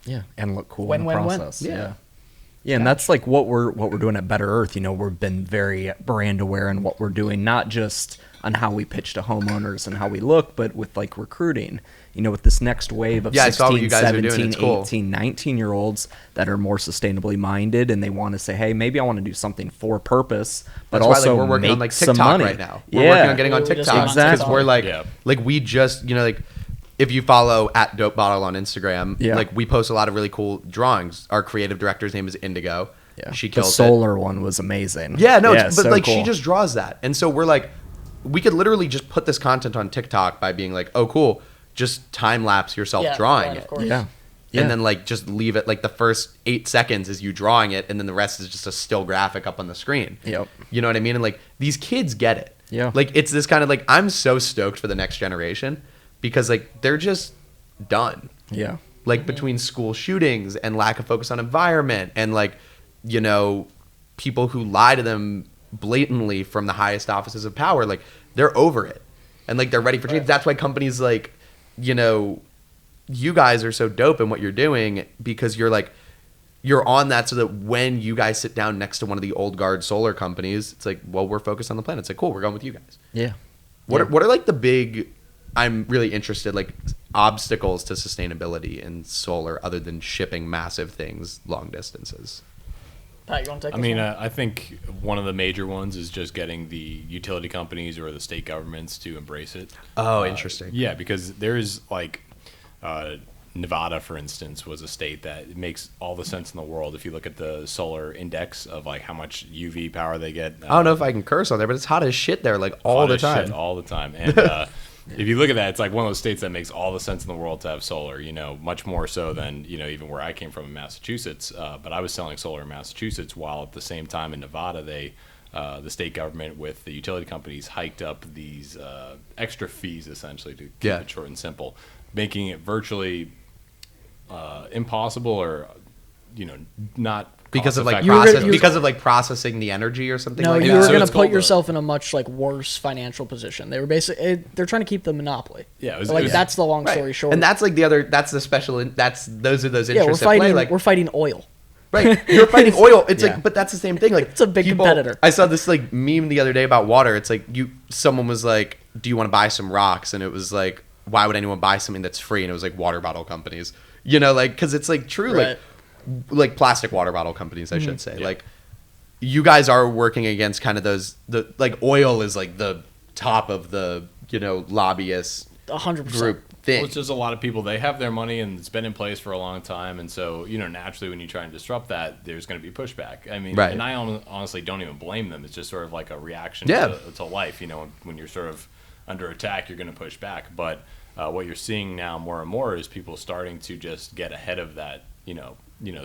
Yeah, and look cool Win, in the win, win. process. Yeah. Yeah. Yeah, and that's like what we're doing at Better Earth. You know, we've been very brand aware in what we're doing, not just on how we pitch to homeowners and how we look, but with like recruiting. You know, with this next wave of Yeah, I saw what 16, you guys are doing. 17, It's cool. 18, 19-year-olds that are more sustainably minded, and they want to say, hey, maybe I want to do something for purpose, but That's why also like we're working make on like some TikTok money. right now. Yeah. We're working on getting on We just TikTok got on because Exactly. we're like Yeah. like we just, you know, like if you follow at Dope Bottle on Instagram, Yeah. like we post a lot of really cool drawings. Our creative director's name is Indigo. Yeah. She the kills it. solar one was amazing. Yeah, no, yeah, but so like cool. she just draws that. And so we're like, we could literally just put this content on TikTok by being like, oh, cool, just time lapse yourself Yeah, drawing right, it. of course. Yeah. Yeah. And then like just leave it like the first 8 seconds is you drawing it, and then the rest is just a still graphic up on the screen. Yep. You know what I mean? And like these kids get it. Yeah. Like it's this kind of like I'm so stoked for the next generation because like they're just done. Yeah. Like between school shootings and lack of focus on environment and like, you know, people who lie to them blatantly from the highest offices of power, like they're over it. And like they're ready for change. Right. That's why companies like, you know, you guys are so dope in what you're doing because you're like you're on that so that when you guys sit down next to one of the old guard solar companies, it's like, well, we're focused on the planet. It's like, cool, we're going with you guys. Yeah. What Yeah. are like the big I'm really interested like obstacles to sustainability in solar other than shipping massive things long distances? Pat, you want to take I this mean, one? I think one of the major ones is just getting the utility companies or the state governments to embrace it. Oh, interesting. Yeah, because there's like Nevada, for instance, was a state that makes all the sense in the world if you look at the solar index of like how much UV power they get. I don't know if I can curse on there, but it's hot as shit there, like all Hot the as shit time. all the time. And if you look at that, it's like one of those states that makes all the sense in the world to have solar, you know, much more so than, you know, even where I came from in Massachusetts. But I was selling solar in Massachusetts while at the same time in Nevada, they, the state government with the utility companies hiked up these extra fees essentially to keep Yeah. it short and simple, making it virtually impossible or, you know, not Because of like cost-effective. because of like processing the energy or something No, like you that. were So going it's to called put the- yourself in a much like worse financial position. They were basically they're trying to keep the monopoly. Yeah, it like was- that's the long Right. story short. And that's like the other that's the special that's those are those yeah, we're interests at play. fighting. Like We're fighting oil. right. You're fighting oil. It's Yeah. like but that's the same thing. Like It's a big competitor. I saw this like meme the other day about water. It's like someone was like, do you want to buy some rocks? And it was like, why would anyone buy something that's free? And it was like water bottle companies. You know, like because it's like true Right. like plastic water bottle companies, I should say. Yeah. Like you guys are working against kind of those the like oil is like the top of the, you know, lobbyist 100%. group thing. Well, it's just a lot of people, they have their money and it's been in place for a long time. And so, you know, naturally when you try and disrupt that, there's going to be pushback. I mean, Right. and I honestly don't even blame them. It's just sort of like a reaction Yeah. to life. You know, when you're sort of under attack, you're going to push back. But what you're seeing now more and more is people starting to just get ahead of that, you know,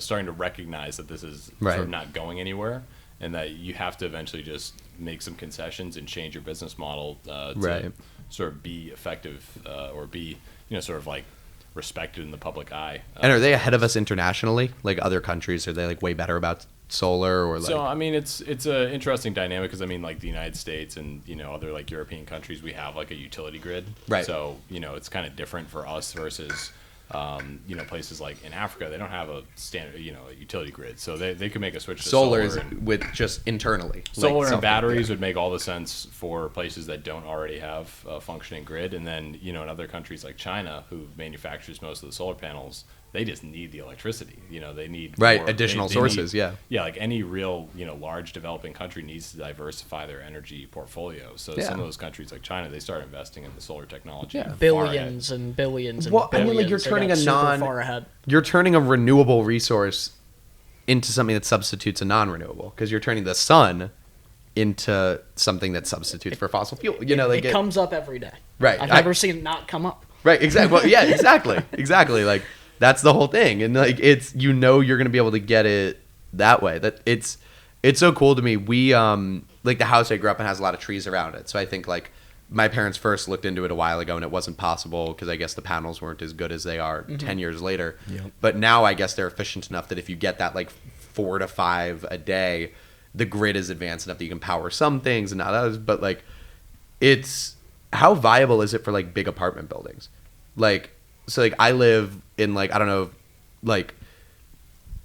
starting to recognize that this is Right. sort of not going anywhere and that you have to eventually just make some concessions and change your business model to Right. sort of be effective or be, you know, sort of like respected in the public eye. And are they ahead of us internationally? Like other countries, are they like way better about solar or like? So I mean, it's a interesting dynamic because I mean, like the United States and other like European countries, we have like a utility grid. Right. So it's kind of different for us versus places like in Africa, they don't have a standard a utility grid, so they could make a switch to solar solar. with just internally. Solar and batteries would make all the sense for places that don't already have a functioning grid, and then in other countries like China, who manufactures most of the solar panels, they just need the electricity. They need additional sources. Yeah, like any real large developing country needs to diversify their energy portfolio. So some of those countries like China, they start investing in the solar technology. Billions and billions. And well, billions. I mean, like you're turning a renewable resource into something that substitutes a non-renewable, because you're turning the sun into something that substitutes for fossil fuel. It comes up every day. Right. I've never seen it not come up. Right. Exactly. Well, yeah. Exactly. Like that's the whole thing, and like it's you're going to be able to get it that way. That it's so cool to me. We like the house I grew up in has a lot of trees around it, so I think like my parents first looked into it a while ago and it wasn't possible because I guess the panels weren't as good as they are 10 years later. Yep. But now I guess they're efficient enough that if you get that like 4 to 5 a day, the grid is advanced enough that you can power some things and not others. But like, it's how viable is it for like big apartment buildings? Like, so like I live in like, I don't know, like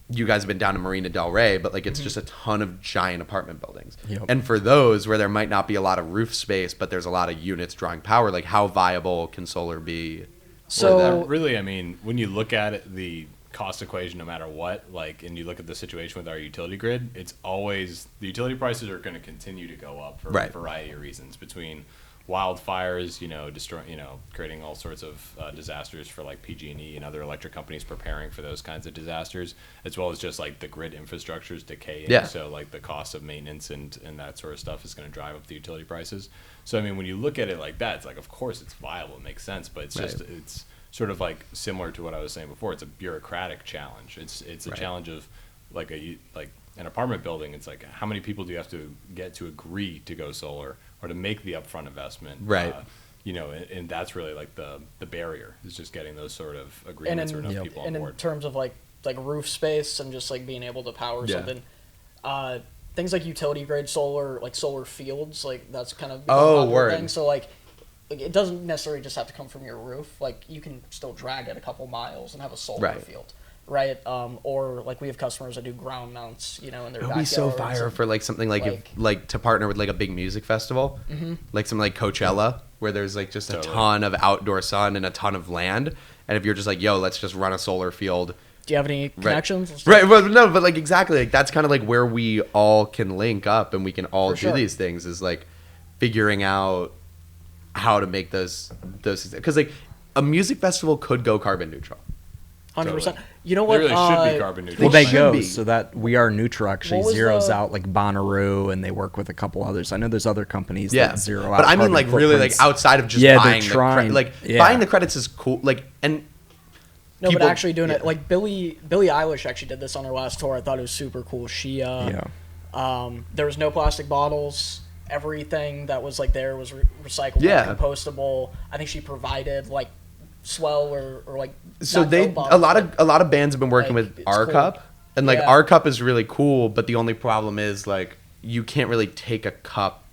you guys have been down to Marina Del Rey, but like it's just a ton of giant apartment buildings. Yep. And for those where there might not be a lot of roof space, but there's a lot of units drawing power, like how viable can solar be? So really, I mean, when you look at it, the cost equation, no matter what, like, and you look at the situation with our utility grid, it's always the utility prices are going to continue to go up for a variety of reasons, between wildfires, destroying, creating all sorts of disasters for like PG&E and other electric companies preparing for those kinds of disasters, as well as just like the grid infrastructure is decaying. Yeah. So like the cost of maintenance and that sort of stuff is going to drive up the utility prices. So I mean, when you look at it like that, it's like, of course it's viable, it makes sense, but it's just it's sort of like similar to what I was saying before. It's a bureaucratic challenge. It's a challenge of like an apartment building. It's like, how many people do you have to get to agree to go solar or to make the upfront investment? Right. And that's really like the barrier, is just getting those sort of agreements or enough people on board. In terms of like roof space and just like being able to power something, things like utility grade solar, like solar fields, like that's kind of a thing. So like it doesn't necessarily just have to come from your roof. Like you can still drag it a couple miles and have a solar field. Right, or like we have customers that do ground mounts, in their backyards. It would be so fire for like something like to partner with like a big music festival, like something like Coachella, where there's like just a ton of outdoor sun and a ton of land, and if you're just like, yo, let's just run a solar field. Do you have any connections? Right, well, no, but like exactly, like that's kind of like where we all can link up and we can all do these things, is like figuring out how to make those because like a music festival could go carbon neutral. 100%. You know what? They really should be carbon neutral. Well, they go so that We Are Neutral actually zeroes out like Bonnaroo, and they work with a couple others. I know there's other companies that zero out. But I mean, like really, like outside of just buying buying the credits is cool. Like and no, but actually doing it, like Billie Eilish actually did this on her last tour. I thought it was super cool. She there was no plastic bottles. Everything that was like there was recyclable, compostable. I think she provided like swell or like so they a lot of bands have been working with our cup, and like our cup is really cool, but the only problem is like you can't really take a cup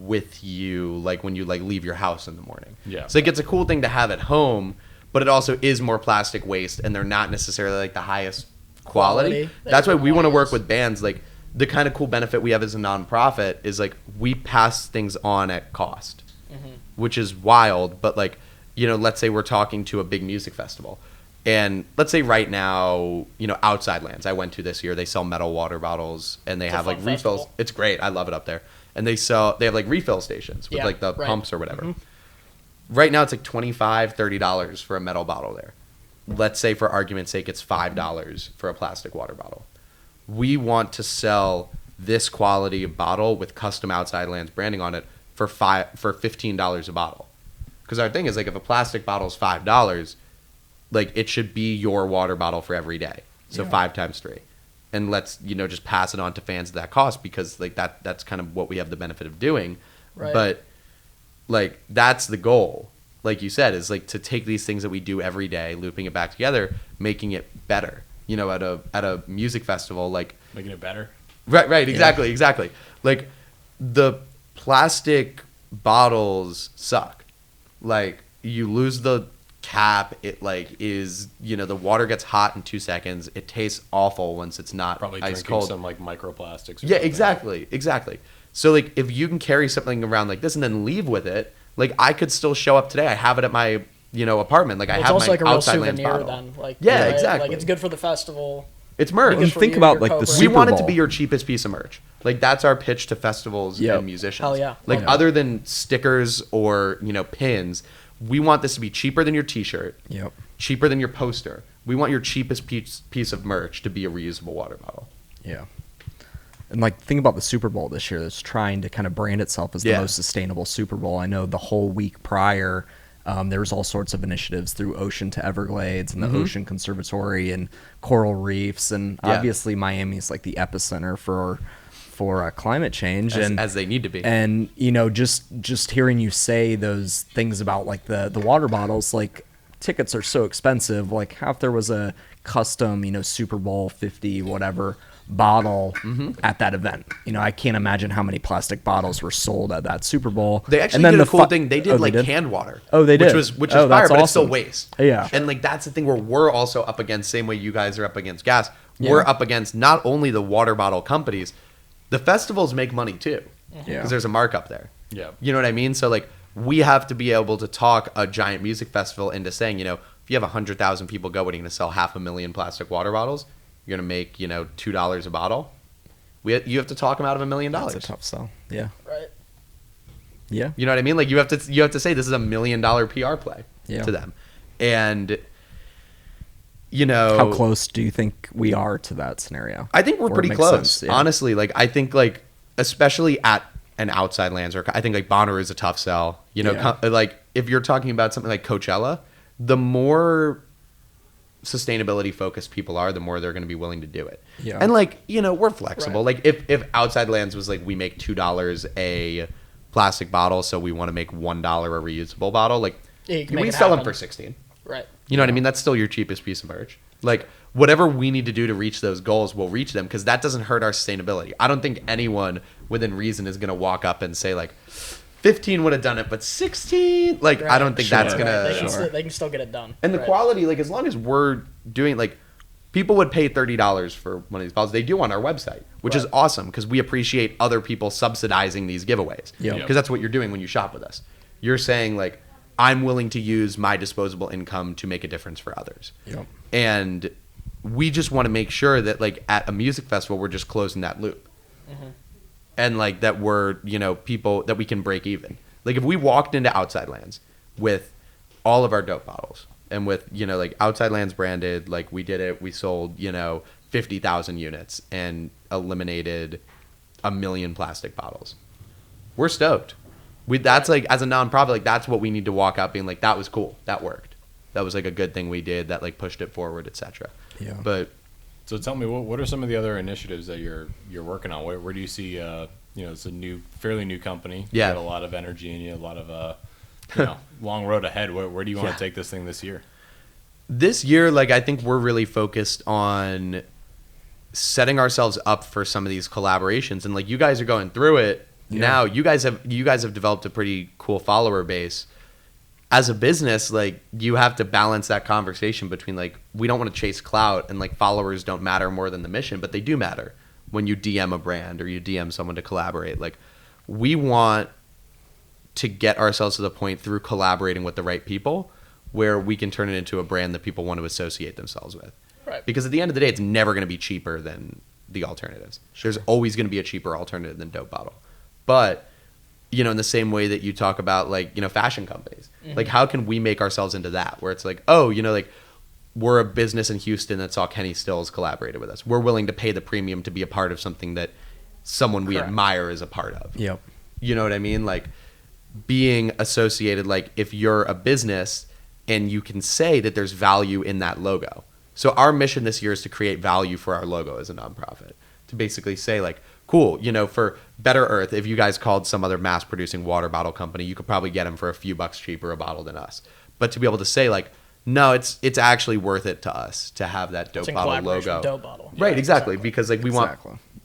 with you like when you like leave your house in the morning. So like, it's a cool thing to have at home, but it also is more plastic waste, and they're not necessarily like the highest quality. That's why we want to work with bands. Like the kind of cool benefit we have as a nonprofit is like we pass things on at cost, which is wild, but like, let's say we're talking to a big music festival, and let's say right now, Outside Lands I went to this year, they sell metal water bottles, and they have like refills. Festival. It's great. I love it up there. And they have like refill stations with like the pumps or whatever. Right now it's like $25-$30 for a metal bottle there. Let's say for argument's sake it's $5 for a plastic water bottle. We want to sell this quality bottle with custom Outside Lands branding on it for $15 a bottle. Because our thing is, like, if a plastic bottle is $5, like, it should be your water bottle for every day. So 5 times 3. And let's, just pass it on to fans at that cost, because, like, that's kind of what we have the benefit of doing. Right. But, like, that's the goal, like you said, is, like, to take these things that we do every day, looping it back together, making it better. At a music festival, like, Making it better. Right, exactly. Like, the plastic bottles suck. Like, you lose the cap, it like is, the water gets hot in 2 seconds. It tastes awful once it's not Probably ice drinking cold. some like microplastics. Yeah, exactly. So like, if you can carry something around like this and then leave with it, like, I could still show up today. I have it at my apartment. Like, I have it's also my like a real outside lands souvenir bottle. then. Like, Yeah, right? exactly. Like, it's good for the festival. It's merch. Good And for think you, about your like the co-brand. Super We want it to Bowl. be your cheapest piece of merch. Like, that's our pitch to festivals Yep. and musicians. Hell yeah. Like, Yeah. other than stickers or pins, we want this to be cheaper than your T-shirt. Yep. Cheaper than your poster. We want your cheapest piece of merch to be a reusable water bottle. Yeah. And like, think about the Super Bowl this year that's trying to kind of brand itself as the Yeah. most sustainable Super Bowl. I know the whole week prior, there was all sorts of initiatives through Ocean to Everglades and the Ocean Conservatory and coral reefs, and Yeah. obviously Miami's like the epicenter for climate change, As they need to be. And just hearing you say those things about like the water bottles, like tickets are so expensive. Like, how if there was a custom Super Bowl 50 whatever bottle at that event? I can't imagine how many plastic bottles were sold at that Super Bowl. They actually And then did a the cool fi- thing. They did Oh, like did? canned water. Oh, they did. Which is Oh, fire, that's but it's still awesome. waste. Yeah. And like, that's the thing where we're also up against, same way you guys are up against gas. Yeah. We're up against not only the water bottle companies, the festivals make money too. Yeah. Because there's a markup there. Yeah. You know what I mean? So like, we have to be able to talk a giant music festival into saying, if you have 100,000 people go, what are you going to sell 500,000 plastic water bottles? You're going to make, $2 a bottle. You have to talk them out of $1 million. That's a tough sell. Yeah. Right. Yeah. You know what I mean? Like, you have to say this is $1 million PR play to them. And How close do you think we are to that scenario? I think we're Or it pretty makes close. sense, yeah. Honestly, like, I think like, especially at an outside lands, or I think like Bonner is a tough sell. Yeah. Like, if you're talking about something like Coachella, the more sustainability focused people are, the more they're going to be willing to do it. Yeah. And like, we're flexible. Right. Like, if outside lands was like, we make $2 a plastic bottle, so we want to make $1 a reusable bottle, like, Yeah, you can make we it sell them happen. for 16. Right. You know what I mean? That's still your cheapest piece of merch. Like, whatever we need to do to reach those goals, we'll reach them, because that doesn't hurt our sustainability. I don't think anyone within reason is going to walk up and say like, 15 would have done it, but 16, like, I don't think that's Sure. gonna. They can still get it done. And the Right. quality, like, as long as we're doing, like, people would pay $30 for one of these bottles. They do on our website, which is Right. awesome, because we appreciate other people subsidizing these giveaways. Yeah. Because that's what you're doing when you shop with us. You're saying like, I'm willing to use my disposable income to make a difference for others. Yep. And we just want to make sure that like, at a music festival, we're just closing that loop. And like, that we're, people that we can break even. Like, if we walked into Outside Lands with all of our dope bottles and with, like, Outside Lands branded, like, we did it, we sold, 50,000 units and eliminated 1 million plastic bottles. We're stoked. That's like, as a nonprofit, like, that's what we need to walk out being like, that was cool. That worked. That was like a good thing we did that like pushed it forward, etc. Yeah. But So tell me, what are some of the other initiatives that you're working on? Where do you see? It's a fairly new company. Yeah. You got a lot of energy and you have a lot of long road ahead. Where do you want to take this thing this year? this year, like, I think we're really focused on setting ourselves up for some of these collaborations, and like, you guys are going through it now. You guys have developed a pretty cool follower base. As a business, like, you have to balance that conversation between like, we don't want to chase clout, and like, followers don't matter more than the mission, but they do matter when you DM a brand or you DM someone to collaborate. Like, we want to get ourselves to the point through collaborating with the right people where we can turn it into a brand that people want to associate themselves with. Right. Because at the end of the day, it's never going to be cheaper than the alternatives. There's always going to be a cheaper alternative than Dope Bottle. But, you know, in the same way that you talk about, like, you know, fashion companies, like, how can we make ourselves into that? Where it's like, oh, you know, like, we're a business in Houston that saw Kenny Stills collaborated with us. We're willing to pay the premium to be a part of something that someone we Correct. admire is a part of. Yep. You know what I mean? Like, being associated, like, if you're a business and you can say that there's value in that logo. So our mission this year is to create value for our logo as a nonprofit. To basically say, like, cool, you know, for Better Earth, if you guys called some other mass producing water bottle company, you could probably get them for a few bucks cheaper a bottle than us. But to be able to say, like, No, it's actually worth it to us to have that dope bottle logo. Dope bottle. Right, Yeah, exactly. Because like we want,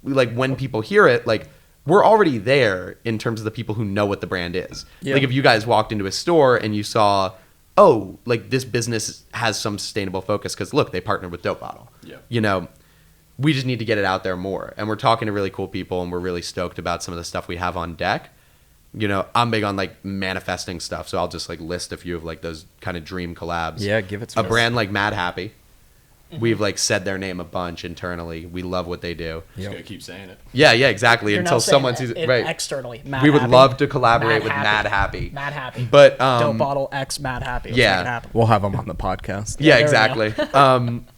like when people hear it, like we're already there in terms of the people who know what the brand is. Yeah. Like if you guys walked into a store and you saw, oh, like this business has some sustainable focus because look, they partnered with Dope Bottle. Yeah. You know, we just need to get it out there more. And we're talking to really cool people and we're really stoked about some of the stuff we have on deck. You know, I'm big on like manifesting stuff, so I'll just like list a few of like those kind of dream collabs. Yeah, give it to us. A brand like Mad Happy. We've like said their name a bunch internally. We love what they do. Just gotta keep saying it. Yeah, exactly. You're Until someone sees it right externally. We would love to collaborate with Mad Happy. Mad Happy. But Dope Bottle X Mad Happy. Let's make it happen. We'll have them on the podcast. Yeah, exactly.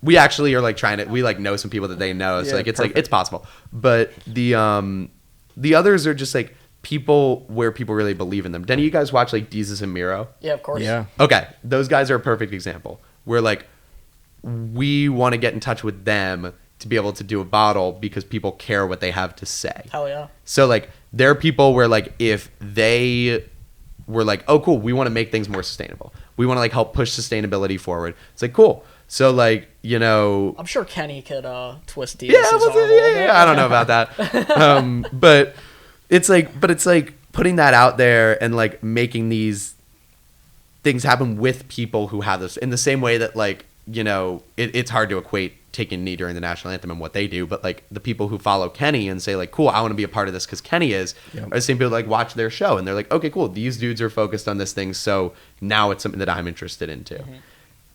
We actually are like trying to. We like know some people that they know, so like it's possible. But the others are just like people where people really believe in them. Denny, you guys watch like Deezus and Miro? Yeah, of course. Yeah. Okay, those guys are a perfect example. Where like we want to get in touch with them to be able to do a bottle because people care what they have to say. Hell yeah. So like there are people where like if they were like, oh cool, we want to make things more sustainable. We want to like help push sustainability forward. It's like cool. So like, you know, I'm sure Kenny could twist Deezus. Yeah, I don't know about that. But it's like putting that out there and like making these things happen with people who have this in the same way that like, you know, it's hard to equate taking a knee during the national anthem and what they do, but like the people who follow Kenny and say like, cool, I want to be a part of this because Kenny is, are the same people that, like watch their show and they're like, okay, cool, these dudes are focused on this thing, so now it's something that I'm interested in too.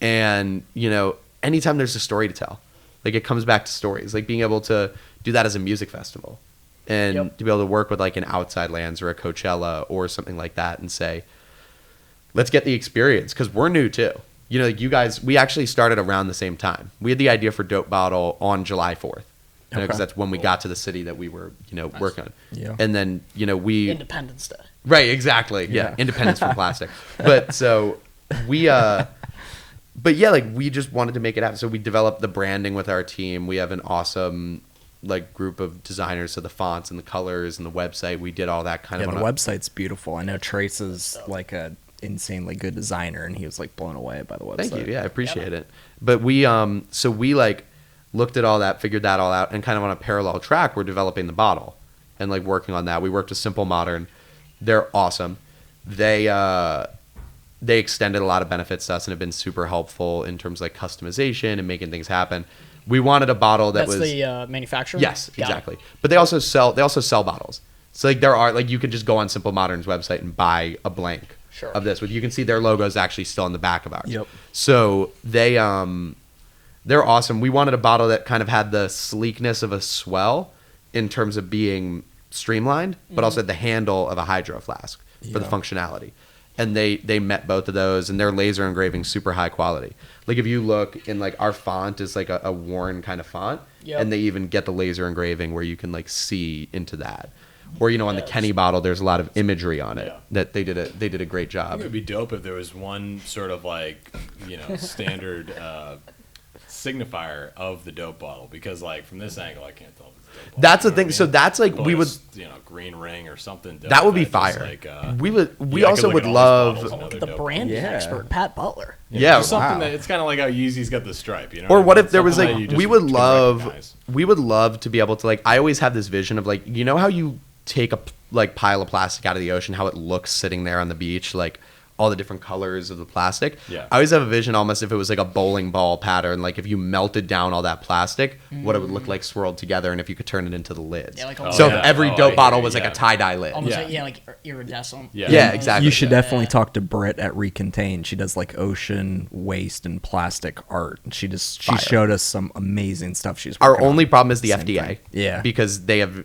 And you know, anytime there's a story to tell, like it comes back to stories, like being able to do that as a music festival and to be able to work with like an Outside Lands or a Coachella or something like that and say, let's get the experience because we're new too. You know, like you guys, we actually started around the same time. We had the idea for Dope Bottle on July 4th. Because that's when we got to the city that we were, you know, working on. Yeah. And then, you know, Independence Day. Right, exactly. Yeah. Independence from plastic. But so we, but yeah, like we just wanted to make it happen. So we developed the branding with our team. We have an awesome like group of designers, so the fonts and the colors and the website. We did all that kind of. Yeah, the website's beautiful. I know Trace is like a insanely good designer, and he was like blown away by the website. Thank you. Yeah, I appreciate it. But we so we like looked at all that, figured that all out, and kind of on a parallel track, we're developing the bottle and like working on that. We worked with Simple Modern. They're awesome. They extended a lot of benefits to us and have been super helpful in terms of like customization and making things happen. We wanted a bottle that was the manufacturer. Yes, exactly. But they also sell bottles. So like there are like you could just go on Simple Modern's website and buy a blank of this. You can see their logo is actually still on the back of ours. Yep. So they're awesome. We wanted a bottle that kind of had the sleekness of a Swell in terms of being streamlined, but also the handle of a Hydro Flask for the functionality. And they met both of those, and their laser engraving super high quality. Like if you look in like our font is like a worn kind of font, and they even get the laser engraving where you can like see into that. Or you know, on the Kenny bottle, there's a lot of imagery on it that they did a great job. I think it would be dope if there was one sort of like, you know, standard signifier of the dope bottle, because like from this angle I can't tell if it's dope bottle. That's the thing. I mean? So that's like we would, you know, green ring or something. That would be fire. Like, we also would love the brand expert Pat Butler. Yeah, something that it's kind of like how Yeezy's got the stripe, you know. Or what if there was like we would love to be able to like, I always have this vision of like, you know how you take a like pile of plastic out of the ocean, how it looks sitting there on the beach, like all the different colors of the plastic. I always have a vision almost if it was like a bowling ball pattern, like if you melted down all that plastic, what it would look like swirled together, and if you could turn it into the lids. If every dope bottle was like a tie-dye lid. Almost like iridescent. Yeah, exactly. You should definitely talk to Britt at Recontain. She does like ocean waste and plastic art. She showed us some amazing stuff she's working on. Our only problem is the FDA. Thing. Yeah. Because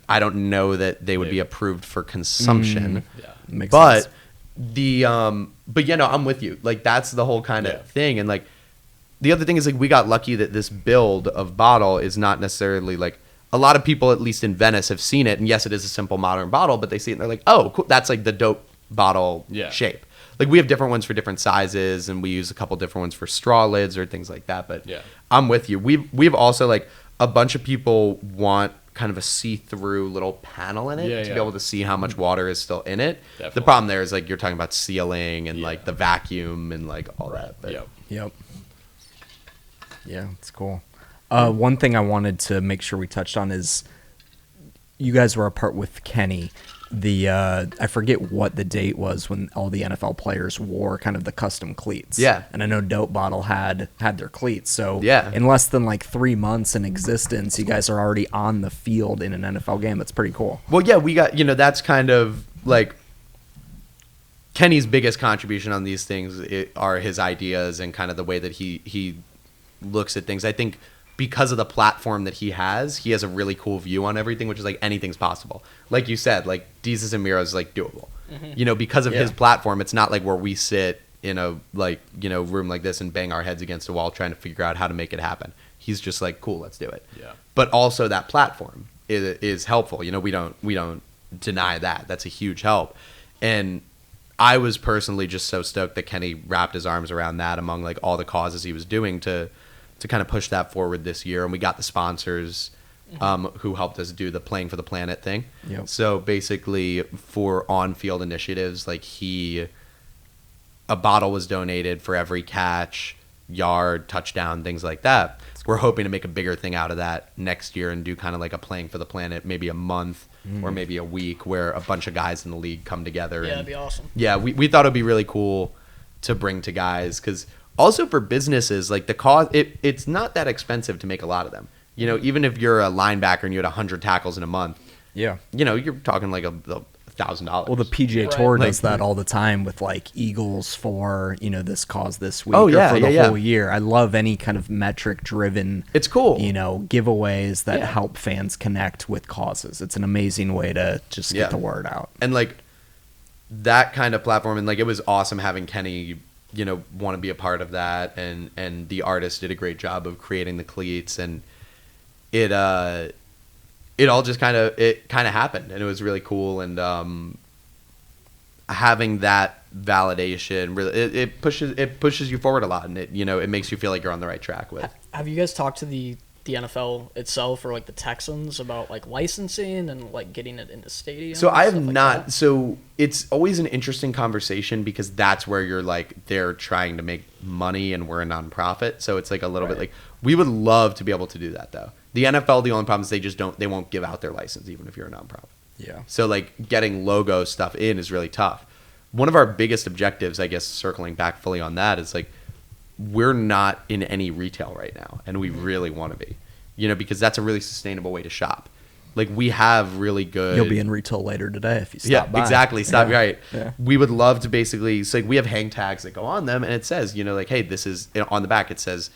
I don't know that they would be approved for consumption. Makes but sense. But you know, I'm with you. Like that's the whole kind of thing. And like the other thing is like we got lucky that this build of bottle is not necessarily like, a lot of people at least in Venice have seen it, and yes, it is a Simple Modern bottle, but they see it and they're like, oh cool, that's like the dope bottle shape. Like we have different ones for different sizes, and we use a couple different ones for straw lids or things like that. But I'm with you. We've also like a bunch of people want kind of a see-through little panel in it to be able to see how much water is still in it. Definitely. The problem there is like you're talking about sealing and like the vacuum and like all that. But Yep. Yeah, it's cool. One thing I wanted to make sure we touched on is you guys were a part with Kenny. I forget what the date was when all the NFL players wore kind of the custom cleats. Yeah. And I know Dope Bottle had their cleats. So yeah, in less than like 3 months in existence, you guys are already on the field in an NFL game. That's pretty cool. Well, yeah, we got, that's kind of like Kenny's biggest contribution on these things are his ideas and kind of the way that he looks at things. I think because of the platform that he has a really cool view on everything, which is like anything's possible. Like you said, like Jesus and Miro is like doable. Because of his platform, it's not like where we sit in a room like this and bang our heads against a wall trying to figure out how to make it happen. He's just like, cool, let's do it. Yeah. But also that platform is helpful. We don't deny that. That's a huge help. And I was personally just so stoked that Kenny wrapped his arms around that among like all the causes he was doing to kind of push that forward this year. And we got the sponsors who helped us do the Playing for the Planet thing. Yep. So basically for on-field initiatives, like a bottle was donated for every catch, yard, touchdown, things like that. We're hoping to make a bigger thing out of that next year and do kind of like a Playing for the Planet, maybe a month or maybe a week where a bunch of guys in the league come together. Yeah, that'd be awesome. Yeah, we thought it'd be really cool to bring to guys because also for businesses, like the cost, it's not that expensive to make a lot of them. Even if you're a linebacker and you had 100 tackles in a month, yeah, you're talking like $1,000. Well, the PGA Tour does that all the time with like Eagles for this cause this week. Oh yeah, or for the yeah, whole year. I love any kind of metric driven. It's cool. Giveaways that help fans connect with causes. It's an amazing way to just get the word out. And like that kind of platform, and like it was awesome having Kenny want to be a part of that, and the artist did a great job of creating the cleats, and it all just kind of happened, and it was really cool. And having that validation really it pushes you forward a lot, and it makes you feel like you're on the right track with. Have you guys talked to the NFL itself or like the Texans about like licensing and like getting it into stadiums? So I have like not. That? So it's always an interesting conversation because that's where you're like they're trying to make money and we're a nonprofit. So it's like a little bit like we would love to be able to do that though. The NFL, the only problem is they won't give out their license even if you're a nonprofit. Yeah. So like getting logo stuff in is really tough. One of our biggest objectives, I guess, circling back fully on that, is like we're not in any retail right now, and we really want to be, because that's a really sustainable way to shop. Like we have really good. You'll be in retail later today if you stop by. Yeah, exactly. Stop. Yeah. Right. Yeah. We would love to basically. So like we have hang tags that go on them, and it says, like, hey, this is on the back. It says,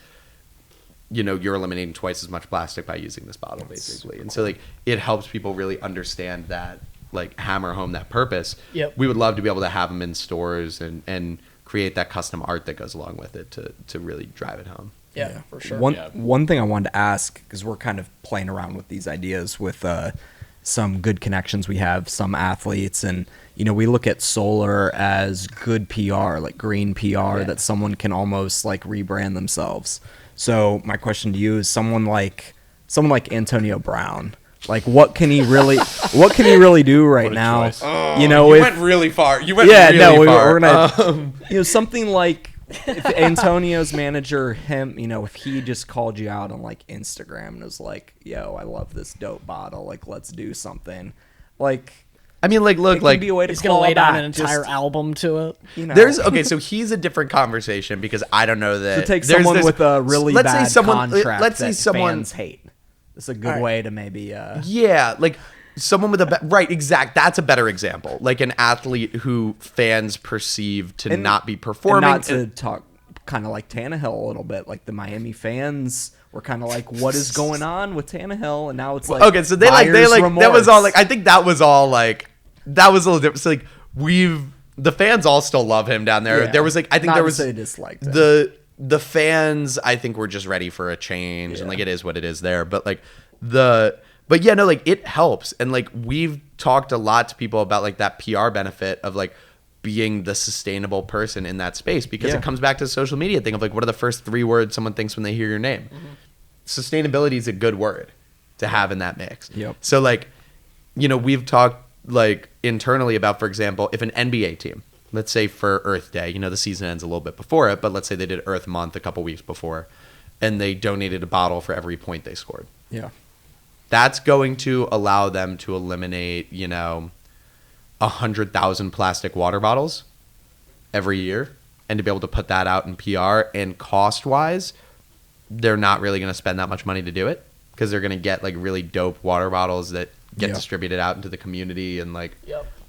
you're eliminating twice as much plastic by using this bottle, basically. And so like it helps people really understand that, like hammer home that purpose. Yep. We would love to be able to have them in stores and create that custom art that goes along with it to really drive it home. Yeah, for sure. One thing I wanted to ask, because we're kind of playing around with these ideas with some good connections we have, some athletes, and we look at solar as good PR, like green PR, that someone can almost like rebrand themselves. So my question to you is someone like Antonio Brown. Like what can he really do right now? You went really far. You went really far. We're gonna something like if Antonio's manager if he just called you out on like Instagram and was like, yo, I love this dope bottle, like let's do something. Like I mean, like, look, like he's gonna lay down an entire album to it. So he's a different conversation because I don't know that. So take someone with a really bad contract let's say someone fans hate. It's a good way to maybe. Yeah, like someone with exact. That's a better example. Like an athlete who fans perceive to not be performing. And not to talk kind of like Tannehill a little bit. Like the Miami fans were kind of like, what is going on with Tannehill? And now it's like, okay, so they that was all like, I think that was all like, that was a little different. So like the fans all still love him down there. Yeah. There was like, I think not there was they disliked him. The fans, I think, were just ready for a change, and like it is what it is there. But like but yeah, no, like it helps, and like we've talked a lot to people about like that PR benefit of like being the sustainable person in that space because it comes back to the social media thing of like what are the first 3 words someone thinks when they hear your name. Sustainability is a good word to have in that mix. Yep. So like, we've talked like internally about, for example, if an NBA team, let's say for Earth Day, the season ends a little bit before it, but let's say they did Earth Month a couple weeks before. and they donated a bottle for every point they scored. Yeah. That's going to allow them to eliminate, 100,000 plastic water bottles every year, and to be able to put that out in PR. And cost-wise, they're not really going to spend that much money to do it, because they're going to get like really dope water bottles that get distributed out into the community and like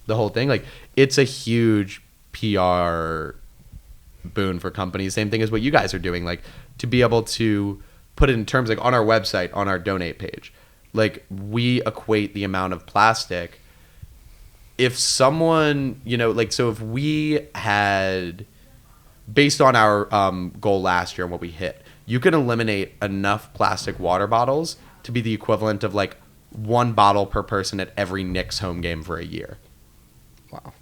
the whole thing. Like, it's a huge PR boon for companies. Same thing as what you guys are doing, like to be able to put it in terms like on our website, on our donate page, like we equate the amount of plastic. If someone, so if we had, based on our goal last year and what we hit, you can eliminate enough plastic water bottles to be the equivalent of like 1 bottle per person at every Knicks home game for a year. Wow.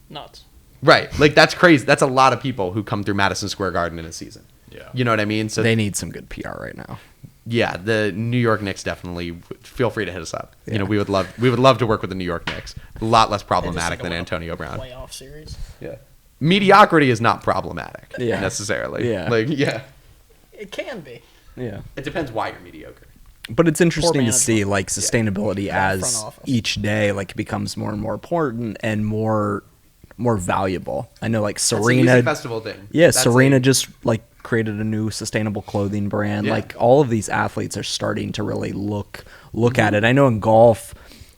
Nuts. Right. Like, that's crazy. That's a lot of people who come through Madison Square Garden in a season. Yeah. You know what I mean? So they need some good PR right now. Yeah, the New York Knicks definitely feel free to hit us up. Yeah. We would love to work with the New York Knicks. A lot less problematic than Like Antonio Brown. Playoff series. Yeah. Mediocrity is not problematic Yeah. necessarily. Yeah. It can be. Yeah. It depends why you're mediocre. But it's interesting to management. see like sustainability Front as office. each day like becomes more and more important and more valuable. I know like It's a Serena music festival thing. Yeah, That's Serena like- just like created a new sustainable clothing brand. Yeah. Like all of these athletes are starting to really look at it. I know in golf,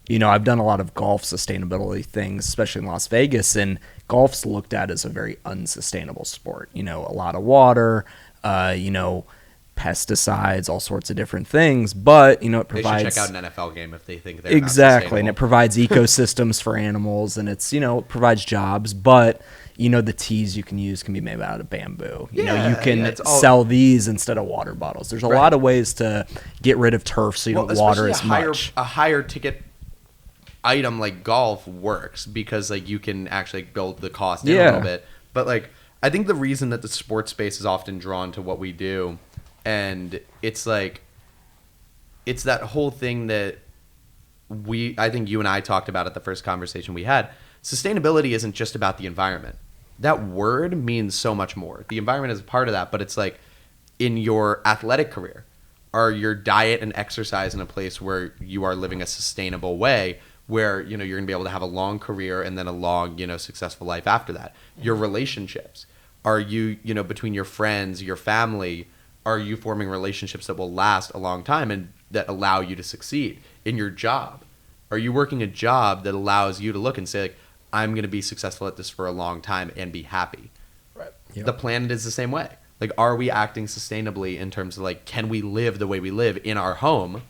I've done a lot of golf sustainability things, especially in Las Vegas, and golf's looked at as a very unsustainable sport. A lot of water, pesticides, all sorts of different things, but it provides. They should check out an NFL game if they think they're Exactly, and not it provides ecosystems for animals, and it's it provides jobs, but the teas you can use can be made out of bamboo. You can it's all- sell these instead of water bottles. There's a lot of ways to get rid of turf so you don't water as much. A higher ticket item like golf works because like you can actually build the cost in a little bit. But like I think the reason that the sports space is often drawn to what we do, and it's like it's that whole thing that I think you and I talked about at the first conversation we had. Sustainability isn't just about the environment. That word means so much more. The environment is a part of that, but it's like in your athletic career, are your diet and exercise in a place where you are living a sustainable way, where you're going to be able to have a long career and then a long successful life after that. Your relationships, are you between your friends, your family, are you forming relationships that will last a long time and that allow you to succeed? In your job, are you working a job that allows you to look and say like, I'm going to be successful at this for a long time and be happy? Right. Yep. The planet is the same way. Like, are we acting sustainably in terms of like, can we live the way we live in our home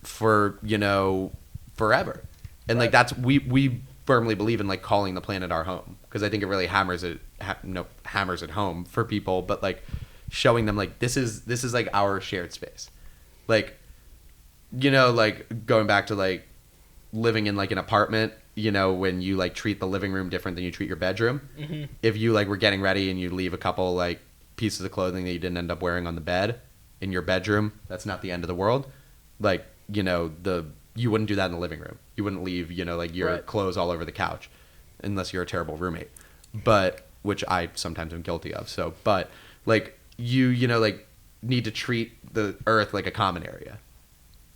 for forever? And like that's we firmly believe in like calling the planet our home, because I think it really hammers it home for people, but like showing them like this is like our shared space. Like like going back to like living in like an apartment, when you like treat the living room different than you treat your bedroom. Mm-hmm. If you like were getting ready and you leave a couple like pieces of clothing that you didn't end up wearing on the bed in your bedroom, that's not the end of the world. Like you wouldn't do that in the living room. You wouldn't leave like your clothes all over the couch unless you're a terrible roommate, but which I sometimes am guilty of. So but like you like need to treat the earth like a common area,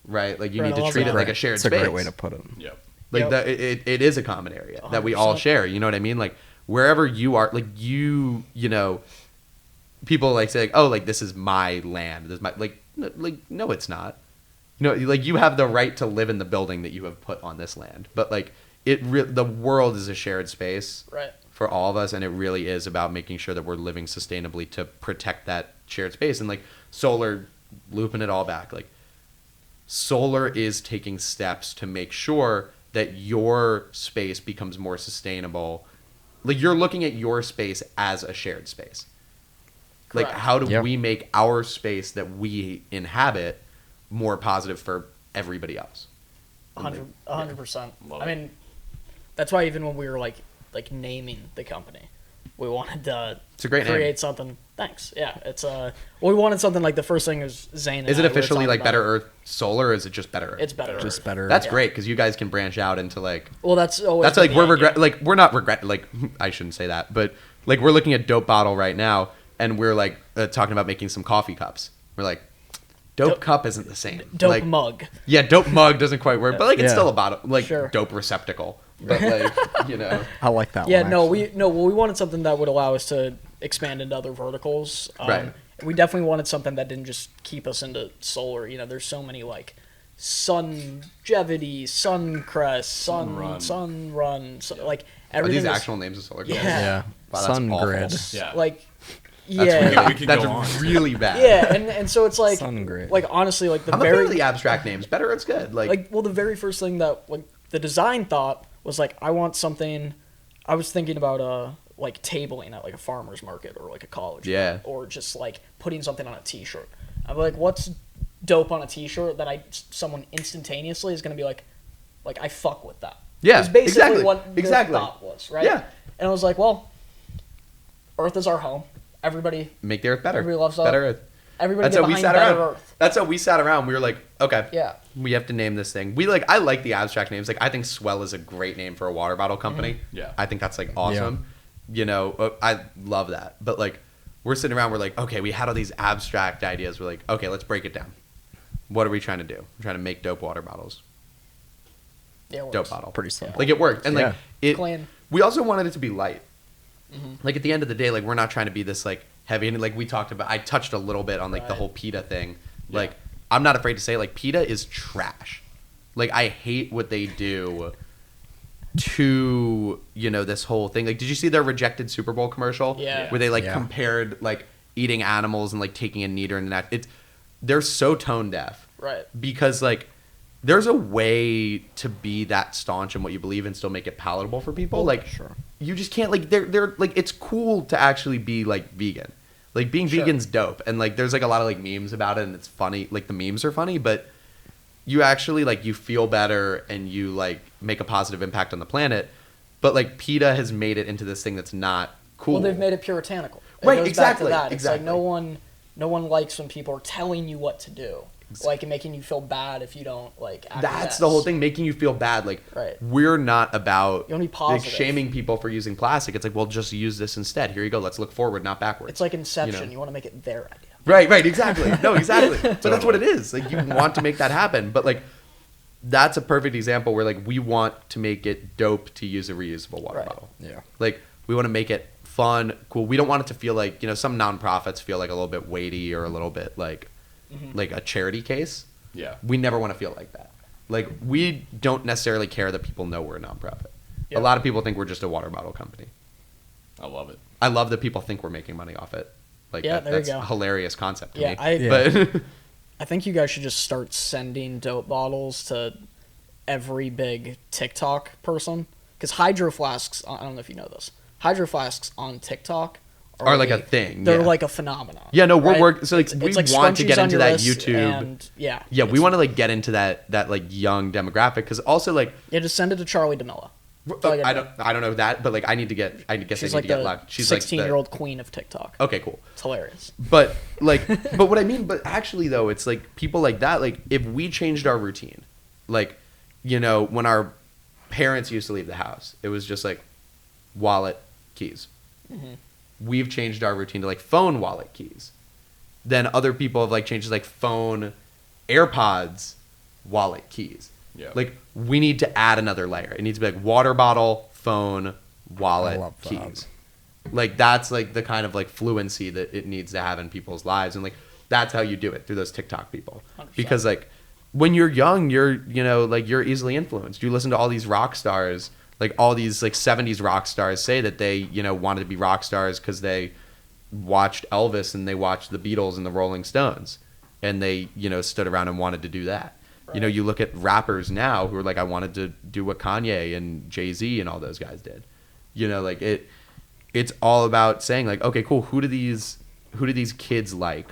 right? Like you need to treat it like a shared space. That's a great way to put it. Yep. Like that, it is a common area that we all share. You know what I mean? Like wherever you are, like people like say like, oh, like this is my land. This is my like no, it's not. Like you have the right to live in the building that you have put on this land, but like the world is a shared space, Right. for all of us, and it really is about making sure that we're living sustainably to protect that shared space. And like solar, looping it all back, like solar is taking steps to make sure that your space becomes more sustainable. Like you're looking at your space as a shared space. Like Correct. how do we make our space that we inhabit more positive for everybody else? 100%. Love I it. mean, that's why even when we were like naming the company, we wanted to It's a great create name. something. Thanks. Yeah, it's we wanted something like the first thing is Zane. And Is it I, we were officially talking like about- Better Earth Solar, or is it just Better Earth? It's Better. Just Earth. better. That's great, because you guys can branch out into like Well, that's always that's like been we're the idea. regret like we're not regret like I shouldn't say that, but like we're looking at Dope Bottle right now, and we're like talking about making some coffee cups. We're like, dope cup isn't the same. Dope like, mug. Yeah, dope mug doesn't quite work, but like it's still about like Sure. dope receptacle. But like, you know, I like that Yeah, one. no, actually. we wanted something that would allow us to expand into other verticals. Right. We definitely wanted something that didn't just keep us into solar. You know, there's so many like Sungevity, Suncrest, Sunrun, so, like are everything. these is- actual names of solar Yeah. panels? Yeah. Wow, that's Sun awful. grid. Yeah. Like, That's yeah, really, We could that's go on. really bad. yeah, and so it's like, Sun grid. like honestly, like the I'm a fan very of the abstract names. Better it's good. Like well, the very first thing that like the design thought was like, I want something. I was thinking about like tabling at like a farmer's market or like a college, Yeah. or just like putting something on a T-shirt. I'm like, what's dope on a T-shirt that someone instantaneously is gonna be like I fuck with that. Yeah, it's basically exactly, what the exactly. thought was, right? Yeah. And I was like, well, Earth is our home. Everybody make the earth better. Everybody loves better Earth. Everybody That's get how we behind sat Better around. Earth. That's how we sat around. We were like, okay, Yeah. we have to name this thing. I like the abstract names. Like I think Swell is a great name for a water bottle company. Yeah. I think that's like awesome. You know, I love that. But like, we're sitting around. We're like, okay, we had all these abstract ideas. We're like, okay, let's break it down. What are we trying to do? We're trying to make dope water bottles. Yeah, it works. Dope bottle. Pretty simple. Like it worked, and like Yeah. it. Clean. We also wanted it to be light. Like at the end of the day, like we're not trying to be this like heavy, and like we talked about. I touched a little bit on like the Right. whole PETA thing. Like I'm not afraid to say like PETA is trash. Like I hate what they do to this whole thing. Like, did you see their rejected Super Bowl commercial? Yeah. Where they like Yeah. compared like eating animals and like taking a kneader and that. They're so tone deaf. Right. Because like there's a way to be that staunch in what you believe and still make it palatable for people. Like sure. you just can't like they're like it's cool to actually be like vegan. Like being Sure. vegan's dope. And like there's like a lot of like memes about it and it's funny. Like the memes are funny, but you actually like you feel better and you like make a positive impact on the planet. But like PETA has made it into this thing that's not cool. Well, they've made it puritanical. It Right, goes exactly, Back to that. It's exactly. like no one likes when people are telling you what to do, like and making you feel bad if you don't like. That's acquiesce. the whole thing, making you feel bad. Like Right. we're not about You wanna be like, positive. shaming people for using plastic. It's like, well, just use this instead. Here you go. Let's look forward, not backwards. It's like Inception. You know? You want to make it their idea. Right, exactly. No, exactly. But that's what it is. Like you want to make that happen, but like that's a perfect example where like we want to make it dope to use a reusable water Right. bottle. Yeah. Like we want to make it fun, cool. We don't want it to feel like, some nonprofits feel like a little bit weighty or a little bit like a charity case. Yeah. We never want to feel like that. Like we don't necessarily care that people know we're a nonprofit. Yep. A lot of people think we're just a water bottle company. I love it. I love that people think we're making money off it. Like Yeah, there you that's go. a hilarious concept to Yeah, me. Yeah. But I think you guys should just start sending dope bottles to every big TikTok person. Because hydro flasks, I don't know if you know this, hydro flasks on TikTok Are like a thing, They're yeah. like a phenomenon. Yeah, no, we're right? working. So like It's we like want to scrunchies get on into your that wrist YouTube. And, yeah, Yeah, we it's- want to like get into that like young demographic because also like Yeah, just send it to Charlie DeMilla. That's all you I gotta don't know that, but like I guess I need She's to like get the luck. She's like 16-year-old queen of TikTok. Okay, cool. It's hilarious. But like, but what I mean, but actually though, it's like people like that. Like if we changed our routine, like when our parents used to leave the house, it was just like wallet, keys. Mm-hmm. We've changed our routine to like phone, wallet, keys. Then other people have like changed to like phone, AirPods, wallet, keys. Yeah. Like we need to add another layer. It needs to be like water bottle, phone, wallet, I love that. keys. Like that's like the kind of like fluency that it needs to have in people's lives, and like that's how you do it through those TikTok people. 100%. Because like when you're young, you're like you're easily influenced. You listen to all these rock stars, like all these like 70s rock stars say that they wanted to be rock stars because they watched Elvis and they watched the Beatles and the Rolling Stones, and they stood around and wanted to do that. Right. You look at rappers now who are like, I wanted to do what Kanye and Jay-Z and all those guys did. Like it's all about saying like, okay, cool. Who do these kids like?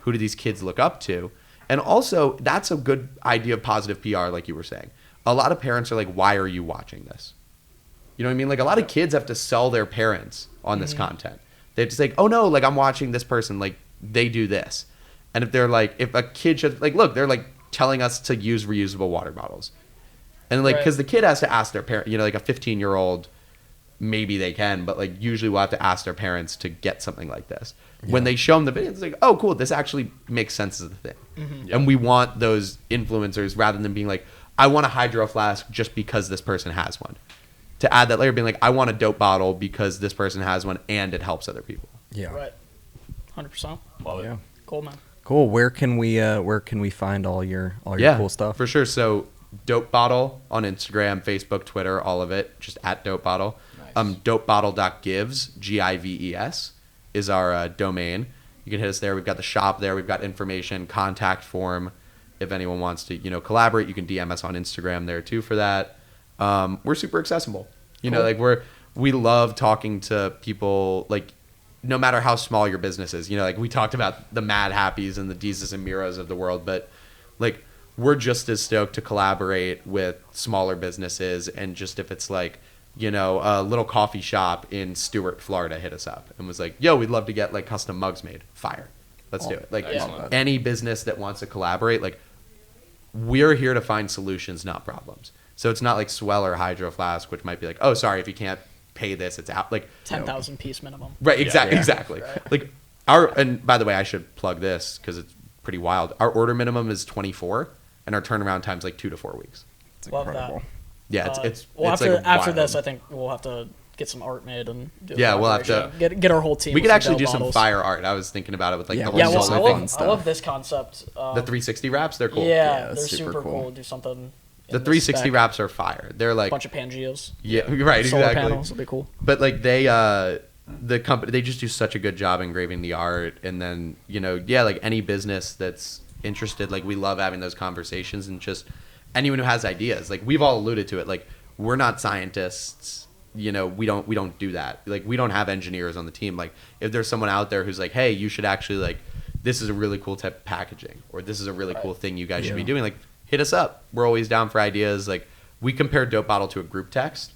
Who do these kids look up to? And also that's a good idea of positive PR. Like you were saying, a lot of parents are like, why are you watching this? You know what I mean? Like a lot of kids have to sell their parents on this content. They have to say, oh no, like I'm watching this person, like they do this. And if they're like, if a kid should like, look, they're like telling us to use reusable water bottles. And like, Right. cause the kid has to ask their parent, like a 15-year-old maybe they can, but like usually we'll have to ask their parents to get something like this. When they show them the video, it's like, oh, cool, this actually makes sense as a thing. And we want those influencers rather than being like, I want a hydro flask just because this person has one. To add that layer, being like, I want a dope bottle because this person has one and it helps other people. Yeah. Right. 100%. Love it. Yeah. Cool, man. Cool. Where can we find all your cool stuff? For sure. So Dope Bottle on Instagram, Facebook, Twitter, all of it, just at Dope Bottle. Nice. Dopebottle.gives, GIVES, is our domain. You can hit us there. We've got the shop there. We've got information, contact form. If anyone wants to, collaborate, you can DM us on Instagram there too for that. We're super accessible. We love talking to people, like, no matter how small your business is. Like we talked about the Mad Happies and the Deezus and Miros of the world, but like we're just as stoked to collaborate with smaller businesses. And just if it's like, a little coffee shop in Stuart, Florida hit us up and was like, yo, we'd love to get like custom mugs made. Fire. Let's do it. Like any business that wants to collaborate, like we're here to find solutions, not problems. So it's not like Swell or Hydro Flask, which might be like, oh, sorry, if you can't pay this, it's out. Like 10,000 piece minimum. Right. Exactly. Right. Like and by the way, I should plug this because it's pretty wild. Our order minimum is 24 and our turnaround time's like 2 to 4 weeks. It's Love incredible. that. Yeah. It's after like this, I think we'll have to get some art made and do we'll have to get our whole team. We could actually do bottles. some fire art. I was thinking about it with like the whole well, solar thing. I love this concept. The 360 wraps, they're cool. Yeah, they're super cool. Do something. The 360 wraps are fire. They're like a bunch of Pangeas. Yeah, right. Solar Exactly. panels will be cool. But like the company, they just do such a good job engraving the art, and then like any business that's interested, like we love having those conversations, and just anyone who has ideas. Like we've all alluded to it. Like we're not scientists. We don't do that. Like we don't have engineers on the team. Like if there's someone out there who's like, hey, you should actually like, this is a really cool type of packaging, or this is a really cool thing you guys should be doing. Like hit us up. We're always down for ideas. Like we compared Dope Bottle to a group text.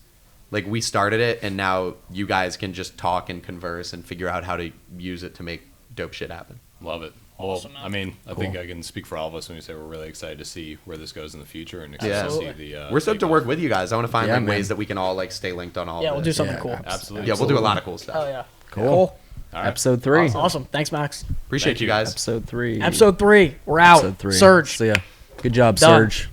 Like we started it, and now you guys can just talk and converse and figure out how to use it to make dope shit happen. Love it. Awesome, I mean, I think I can speak for all of us when we say we're really excited to see where this goes in the future and excited to see the. We're stoked to work with you guys. I want to find ways that we can all like stay linked on all. Yeah, of we'll this. do something cool. Absolutely. Yeah, we'll do a lot of cool stuff. Oh yeah. Cool. All right. Episode 3. Awesome. Thanks, Max. Appreciate you guys. Episode 3. Episode 3. We're out. Episode 3. Surge. So yeah, good job, Done. Surge.